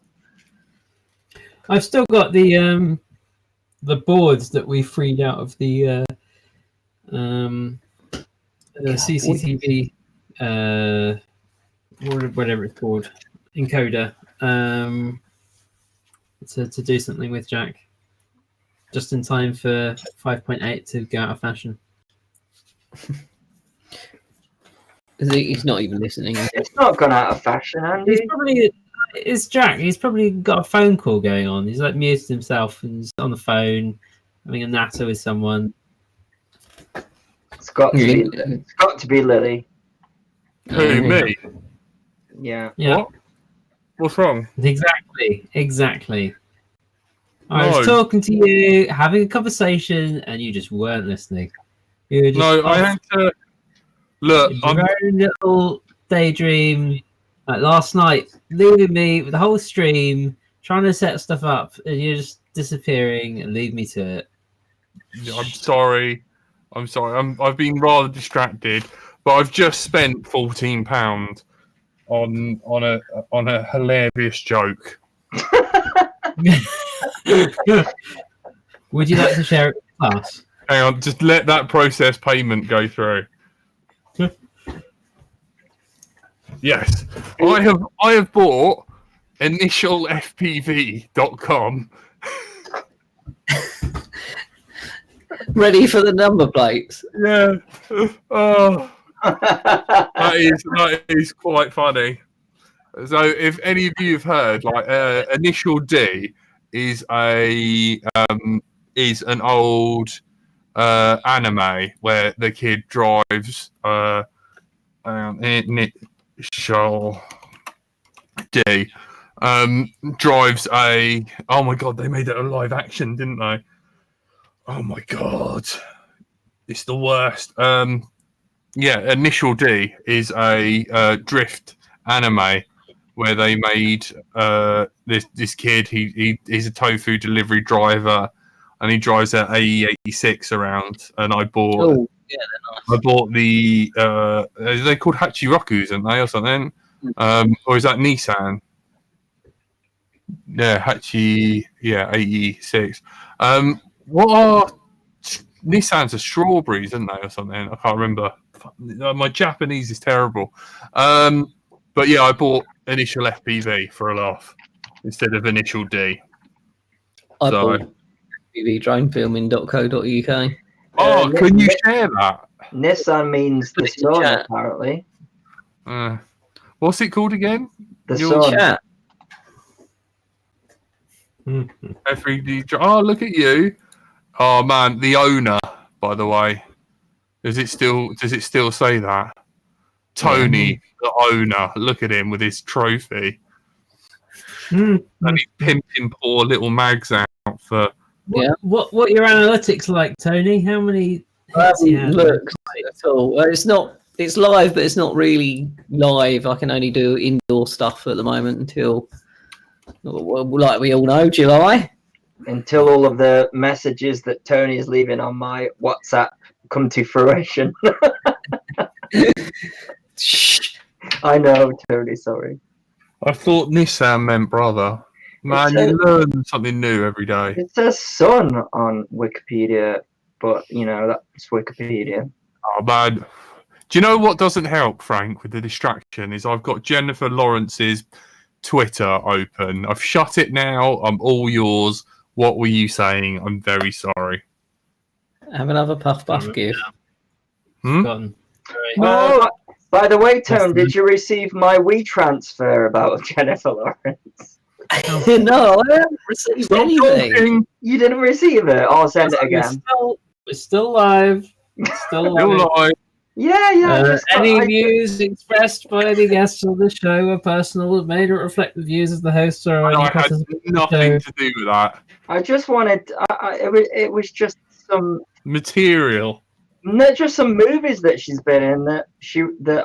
I've still got the the boards that we freed out of the CCTV, whatever it's called, encoder, to do something with Jack, just in time for 5.8 to go out of fashion. He's not even listening. It's not gone out of fashion, Andy. It's Jack. He's probably got a phone call going on. He's like muted himself and he's on the phone having a natter with someone. It's got to be Lily. Who, me? Yeah. What? What's wrong? Exactly. I was talking to you, having a conversation, and you just weren't listening. You were just I had to look. Your own little daydream. Like last night, leaving me with the whole stream, trying to set stuff up, and you're just disappearing and leave me to it. I'm sorry. I've been rather distracted, but I've just spent £14 on a hilarious joke. Would you like to share it with us? Hang on, just let that process payment go through. Yes, I have bought initialfpv.com. Ready for the number plates. Yeah. Oh, that is quite funny. So, if any of you have heard, like Initial D is an old anime where the kid drives Initial D drives a. Oh my god, they made it a live action, didn't they? Oh my god, it's the worst. Initial D is a drift anime where they made this kid. He's a tofu delivery driver, and he drives an AE86 around. And I bought. Oh, yeah, they're nice. I bought the. Are they called Hachirokus, aren't they, or something? Or is that Nissan? Yeah, AE6. What are Nissans are strawberries, aren't they, or something? I can't remember. My Japanese is terrible. But yeah, I bought Initial FPV for a laugh instead of Initial D. I bought fpvdronefilming.co.uk. Oh, can you share that? Nissan means the sun, chat. apparently. What's it called again? The Your sun. Chat. F3D. Oh, look at you. Oh man, the owner, by the way. Does it still say that? Tony, the owner. Look at him with his trophy. And he's pimping poor little Mags out for. What are your analytics like, Tony? How many hits you had? Look at all. It's live, but it's not really live. I can only do indoor stuff at the moment until, like we all know, July. Until all of the messages that Tony is leaving on my WhatsApp come to fruition. I know, Tony, sorry. I thought Nissan meant brother. Man, you learn something new every day. It says son on Wikipedia, but, that's Wikipedia. Oh, man. Do you know what doesn't help, Frank, with the distraction is I've got Jennifer Lawrence's Twitter open. I've shut it now. I'm all yours. What were you saying? I'm very sorry. Have another puff gift. Gone. Oh, by the way, Tone, did you receive my WeTransfer about Jennifer Lawrence? No, I haven't received anything. Talking. You didn't receive it? I'll send it again. We're still live. Still live. Yeah. Any views expressed by any guests on the show are personal and may not reflect the views of the host or any I had participants. nothing to do with that. I just wanted. It was just some Material. No, just some movies that she's been in that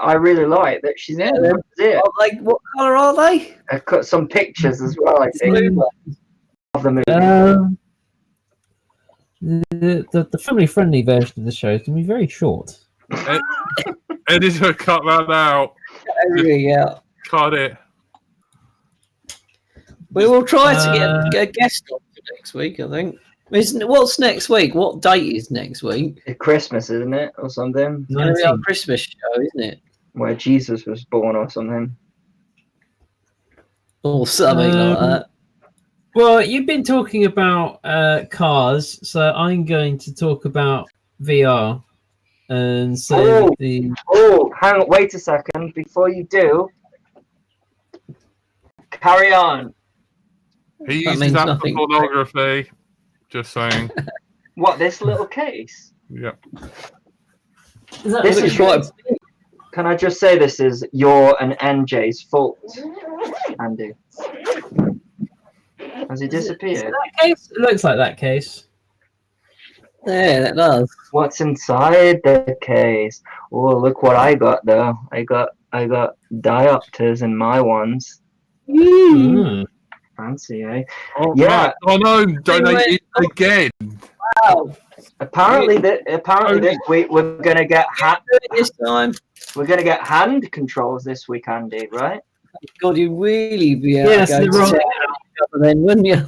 I really like that she's in. That's it. Like, what colour are they? I've got some pictures as well, I think, of the movie. The family-friendly version of the show is going to be very short. Editor, cut that out. Yeah. Cut it. We will try to get a guest on for next week, I think. What's next week? What date is next week? It's Christmas, isn't it, or something? It's going to be our 19th. Christmas show, isn't it? Where Jesus was born or something. Or something like that. Well, you've been talking about cars, so I'm going to talk about VR and say that the Hang on, wait a second. Before you do, carry on. He That uses means that for nothing. pornography. Just saying. What, this little case? Yeah. This is quite. Can I just say this is your and NJ's fault, Andy? Has he disappeared? that case. It looks like that case. Yeah, that does. What's inside the case? Oh, look what I got though. I got diopters in my ones. Mm. Fancy, eh? Oh, Yeah. right. Oh no! Donate it again. Wow. Apparently this week we're gonna get This time. we're gonna get hand controls this week, Andy. Right? God, you'd really be able Yes, to the go wrong- to then, wouldn't you?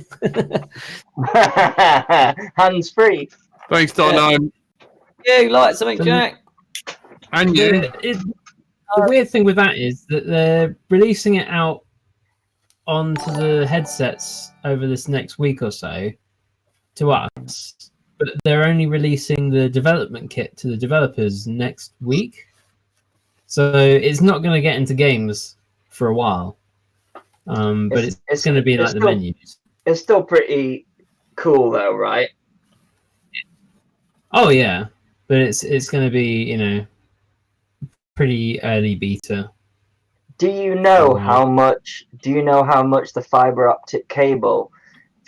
Hands free. Thanks, Dino. Yeah, you like something, Jack? And you. The weird thing with that is that they're releasing it out onto the headsets over this next week or so to us, but they're only releasing the development kit to the developers next week. So it's not going to get into games for a while. But it's going to be like the still, menus. It's still pretty cool though, right? Oh yeah, but it's going to be pretty early beta. Do you know how much? Do you know how much the fiber optic cable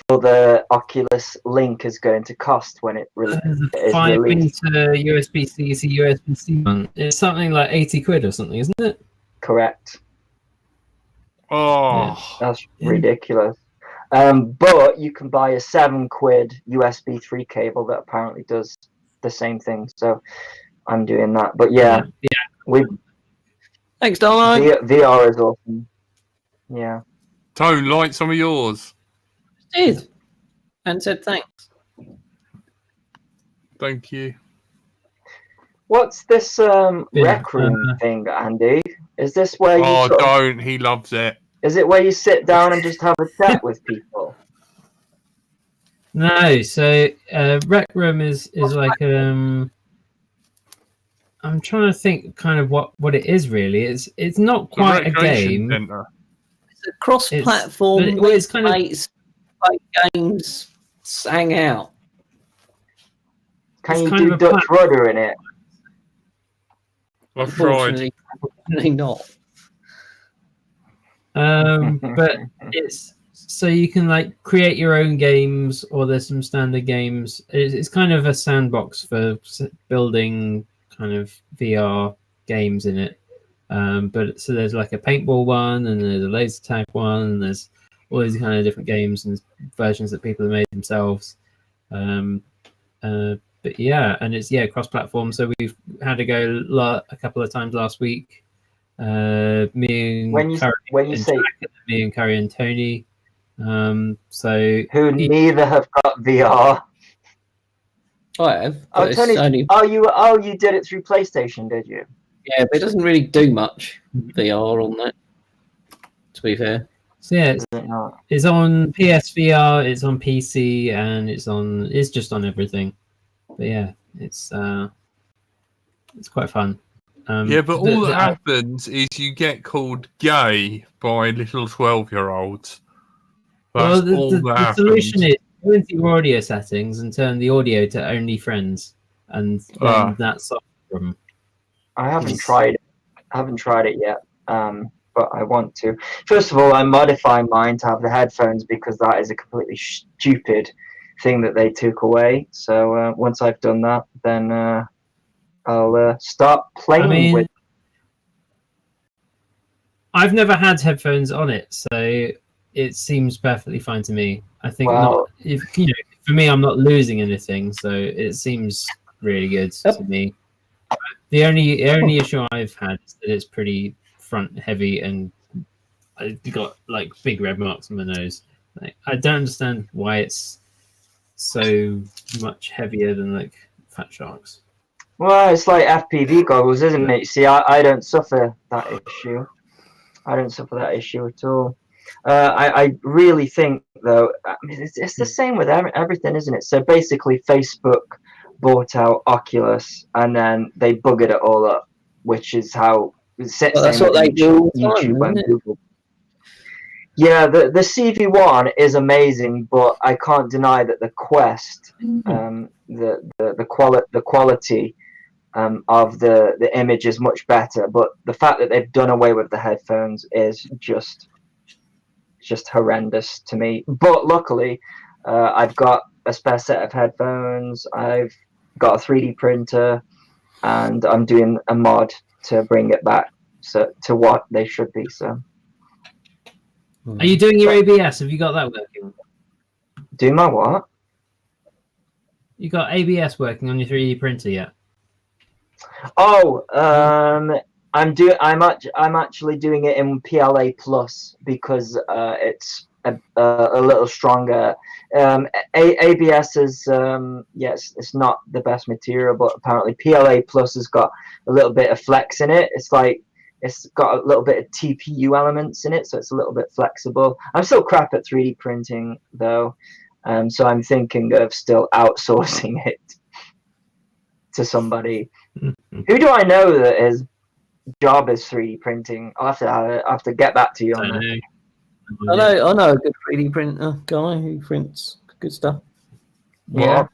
for the Oculus Link is going to cost when it is 5 released? meter USB-C to USB-C one. It's something like 80 quid or something, isn't it? Correct. Oh. That's ridiculous. But you can buy a £7 USB 3 cable that apparently does the same thing. So I'm doing that. But yeah. Thanks, Dino. VR is awesome. Yeah. Tone, light some of yours. Did. And said thanks. Thank you. What's this rec room thing, Andy? Is this where you? Oh, don't! He loves it. Is it where you sit down and just have a chat with people? No, so Rec Room is like I'm trying to think kind of what it is really. It's not quite a game. Center. It's a cross-platform. It's kind of play games, hang out. Can you do Dutch rudder in it? I've tried. Unfortunately not. but it's so you can like create your own games, or there's some standard games. It's kind of a sandbox for building kind of VR games in it. But so there's like a paintball one, and there's a laser tag one, and there's all these kind of different games and versions that people have made themselves. But yeah, and it's cross-platform. So we've had to go a couple of times last week. Me and Curry and Tony. So who neither have got VR. I have. Oh, Tony! You did it through PlayStation, did you? Yeah, but it doesn't really do much VR on that. To be fair. So yeah, it's on PSVR, it's on PC, and it's just on everything. But yeah, it's quite fun. Yeah, but all that happens is you get called gay by little 12-year-olds. That's the solution is go into your audio settings and turn the audio to only friends, and then that's off from. I haven't tried it yet, but I want to. First of all, I'm modifying mine to have the headphones because that is a completely stupid thing that they took away. So once I've done that, then I'll start playing with. I've never had headphones on it, so it seems perfectly fine to me. I think for me, I'm not losing anything, so it seems really good to me. The only issue I've had is that it's pretty front heavy, and I got like big red marks on my nose. I don't understand why it's so much heavier than like fat sharks. Well, it's like FPV goggles, isn't it? See, I don't suffer that issue. I don't suffer that issue at all. I really think, though, I mean, it's the same with everything, isn't it? So basically, Facebook bought out Oculus, and then they buggered it all up, which is how. Well, that's what they do all the time, YouTube and isn't it? Google. Yeah, the CV1 is amazing, but I can't deny that the Quest, the quality of the image is much better. But the fact that they've done away with the headphones is just horrendous to me. But luckily, I've got a spare set of headphones. I've got a 3D printer, and I'm doing a mod to bring it back to what they should be. So. Are you doing your ABS? Have you got that working? Do my what? You got ABS working on your 3D printer yet? Oh, I'm actually doing it in PLA Plus because it's a little stronger. ABS is yes, it's not the best material, but apparently PLA Plus has got a little bit of flex in it. It's like it's got a little bit of TPU elements in it, so it's a little bit flexible. I'm still crap at 3D printing though, so I'm thinking of still outsourcing it to somebody. Who do I know that his job is 3D printing? I'll have to get back to you on that. I know a good 3D printer guy who prints good stuff. Yeah.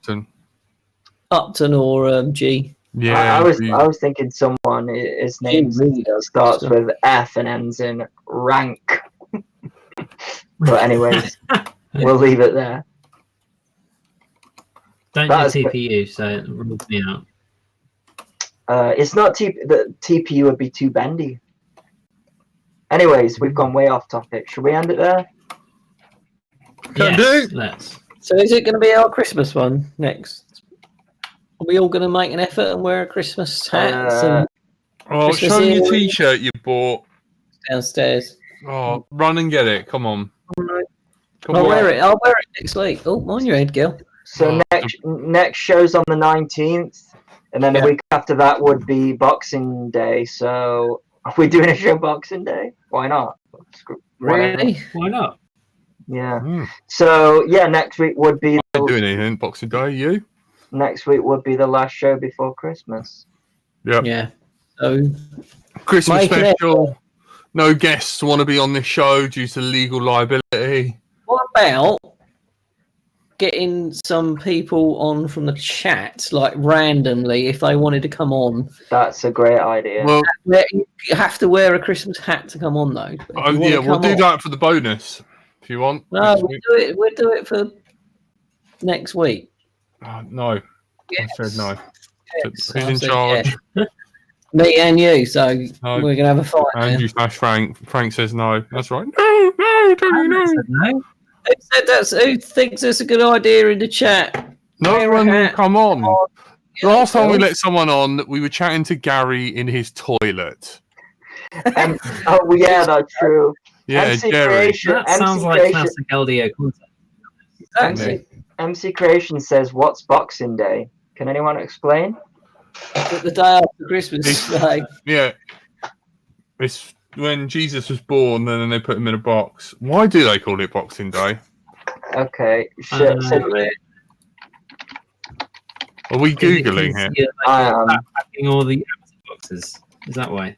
Upton or G. Yeah, I was thinking someone. His name really does starts stuff. with F and ends in rank. But anyways, we'll leave it there. Don't do TPU, so it rules me out. It's not the TPU would be too bendy. Anyways, we've gone way off topic. Should we end it there? Yes, let's. So is it going to be our Christmas one next? Are we all going to make an effort and wear a Christmas hats and Christmas show me your earrings? T-shirt you bought Downstairs? Oh, run and get it! Come on. I'll wear it. I'll wear it next week. Oh, mind your head, Gil. So next show's on the 19th, and then the week after that would be Boxing Day. So are we doing a show Boxing Day? Why not? Really? Why not? Yeah. So yeah, next week would be. I ain't doing anything. Boxing Day, you? Next week would be the last show before Christmas. Yep. Yeah. So Christmas special. No guests want to be on this show due to legal liability. What about getting some people on from the chat, like randomly, if they wanted to come on? That's a great idea. Well, you have to wear a Christmas hat to come on, though. yeah, we'll do that for the bonus if you want. No, we'll do it for next week. No, Yes. I said no. Yes. Who's in charge? Yeah. Me and you, so No. we're gonna have a fight. Andrew / Frank. Frank says no. That's right. No, Tony, no. No. Who said that's? Who thinks it's a good idea in the chat? No one will come on. Yeah, Last time we let someone on, we were chatting to Gary in his toilet. Oh yeah, that's true. Yeah, MC Jerry. Creation, That MC sounds like Creation, classic LDO content. Exactly. MC Creation says, "What's Boxing Day?" Can anyone explain? The day after Christmas Day. Yeah. It's when Jesus was born, and then they put him in a box. Why do they call it Boxing Day? Okay. Are we Googling it? Yeah, I am. packing all the boxes. Is that why?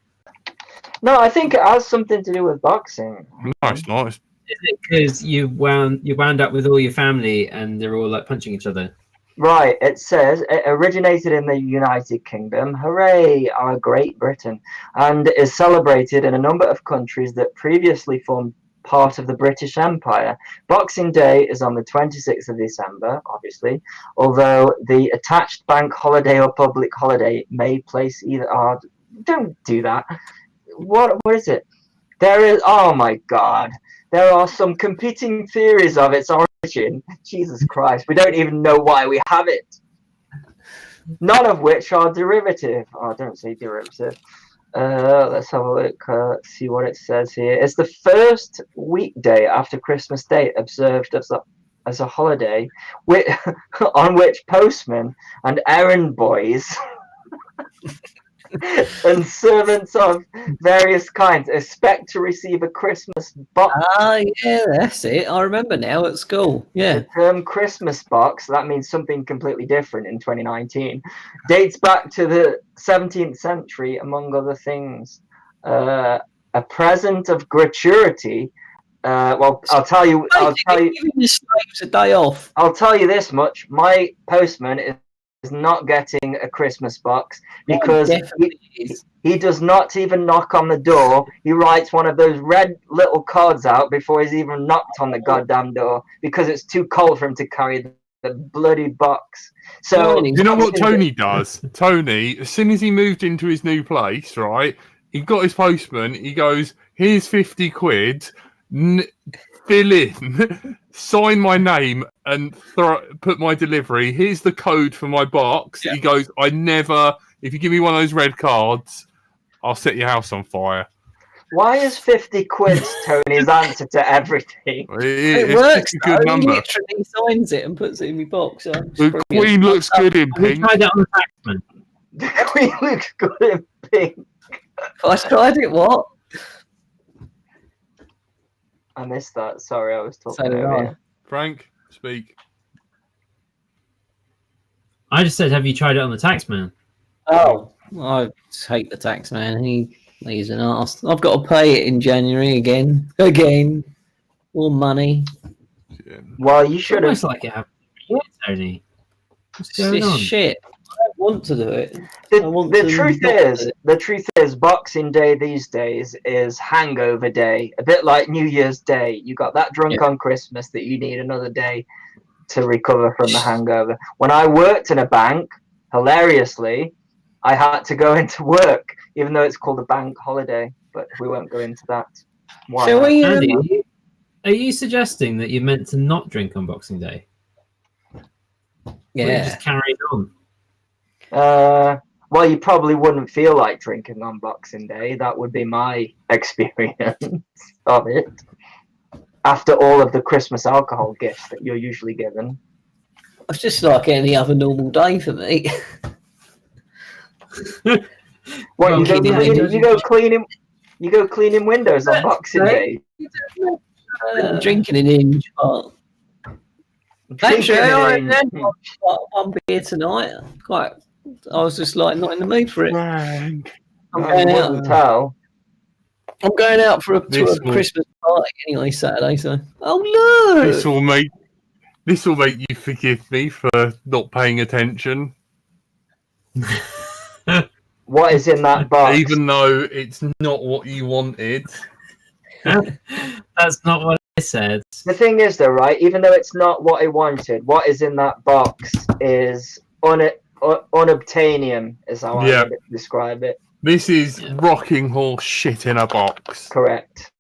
No, I think it has something to do with boxing. No, it's not. Is it because you wound up with all your family and they're all like punching each other? Right, it says it originated in the United Kingdom, hooray, our Great Britain, and is celebrated in a number of countries that previously formed part of the British Empire. Boxing Day is on the 26th of December, obviously, although the attached bank holiday or public holiday may place either. Oh, don't do that. What is it? There is, oh my God, there are some competing theories of its origin. Jesus Christ, we don't even know why we have it. None of which are derivative. Oh, don't say derivative. Let's have a look, see what it says here. It's the first weekday after Christmas Day observed as as a holiday, on which postmen and errand boys and servants of various kinds expect to receive a Christmas box. Ah, yeah, that's it. I remember now at school. Yeah. The term Christmas box, that means something completely different in 2019, dates back to the 17th century, among other things. A present of gratuity. Well, I'll tell you. Giving the slaves a day off. I'll tell you this much: my postman is not getting a Christmas box because he does not even knock on the door. He writes one of those red little cards out before he's even knocked on the goddamn door because it's too cold for him to carry the bloody box. So you know what Tony does? Tony, as soon as he moved into his new place, right, he got his postman. He goes, "Here's 50 quid. Fill in, sign my name, and put my delivery. Here's the code for my box." Yeah. He goes, if you give me one of those red cards, I'll set your house on fire. Why is 50 quid Tony's answer to everything? It works. A good number. He literally signs it and puts it in my box. So the Queen looks good in pink. We tried it on the taxman. The Queen looks good in pink. I tried it. What? I missed that. Sorry, I was talking over you. Frank, speak. I just said, have you tried it on the taxman? Oh, I hate the taxman. He's an arse. I've got to pay it in January again. More money. Yeah. Well, you should have. Almost like it happened. Yeah, Tony. What's going on? Shit. I don't want to do it. The truth is, Boxing Day these days is hangover day. A bit like New Year's Day. You got that drunk on Christmas that you need another day to recover from the hangover. When I worked in a bank, hilariously, I had to go into work, even though it's called a bank holiday. But we won't go into that. Why? So Andy, are you suggesting that you're meant to not drink on Boxing Day? Yeah. Just carried on. Well, you probably wouldn't feel like drinking on Boxing Day. That would be my experience of it. After all of the Christmas alcohol gifts that you're usually given. It's just like any other normal day for me. What, you go cleaning windows on Boxing Day? Drinking an inch. Actually, I had one beer tonight. I was just like not in the mood for it. I'm going out for a Christmas party anyway Saturday. So, oh no! This will make you forgive me for not paying attention. What is in that box? Even though it's not what you wanted. That's not what I said. The thing is, though, right? Even though it's not what I wanted, what is in that box is unobtainium, is how I would describe it. This is rocking horse shit in a box. Correct.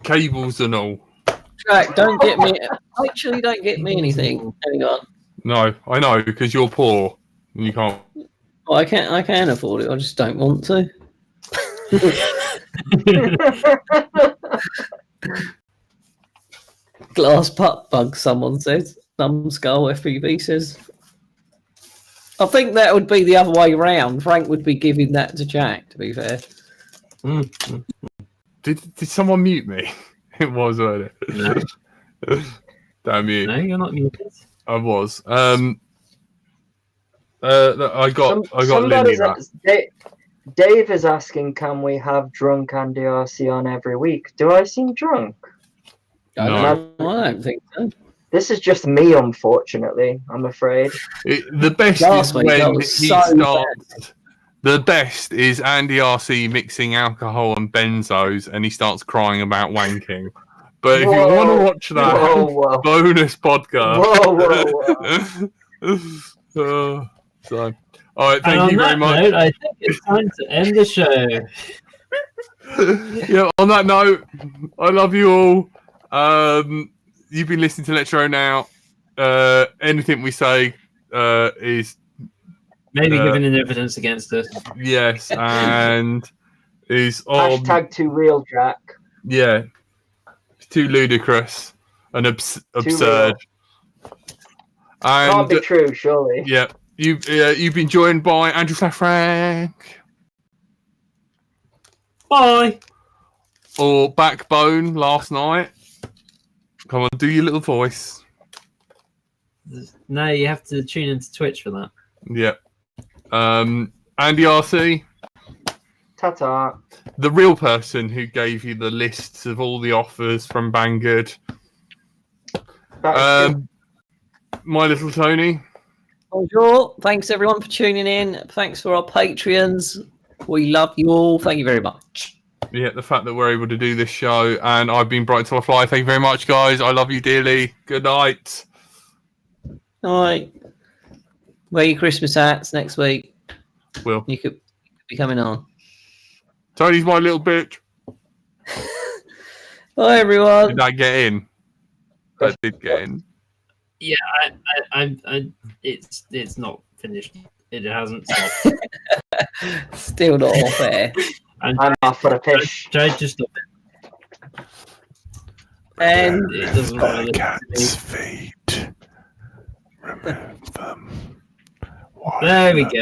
Cables and all. Jack, don't get me. Actually, don't get me anything. Hang on. No, I know because you're poor and you can't. Well, I can afford it. I just don't want to. Glass putt bug, someone says. Numbskull FPV says. I think that would be the other way round. Frank would be giving that to Jack, to be fair. Did someone mute me? It was, wasn't it? No. Damn you. No, you're not muted. I was. I got Lindy that. Dave is asking, can we have drunk Andy RC on every week? Do I seem drunk? No. I don't think so. This is just me, unfortunately, I'm afraid. The best is when he starts. The best is Andy RC mixing alcohol and benzos, and he starts crying about wanking. But if you want to watch that bonus podcast, so all right, thank you very much. Note, I think it's time to end the show. Yeah, on that note, I love you all. You've been listening to Let's Show Now. Anything we say is maybe giving an evidence against us. Yes, and is on #too real Jack. Yeah, it's too ludicrous. and absurd. And Can't be true, surely. yeah, you've been joined by Andrew Frank. Bye. Or Backbone last night. Come on, do your little voice. No, you have to tune into Twitch for that. Yep. Andy RC, Ta-ta. the real person who gave you the lists of all the offers from Banggood. That is My little Tony. Bonjour. Thanks everyone for tuning in. Thanks for our Patreons. We love you all. Thank you very much. Yeah, the fact that we're able to do this show, and I've been Bright Till I Fly. Thank you very much, guys. I love you dearly. Good night. All right. Wear your Christmas hats next week. Will. You could be coming on. Tony's my little bitch. Bye everyone. Did that get in? That did get in. Yeah, it's not finished. It hasn't stopped. Still not off air. And I'm off for a pish. Jade just stopped it. And It doesn't really Cat's feet. Remove them. There we go.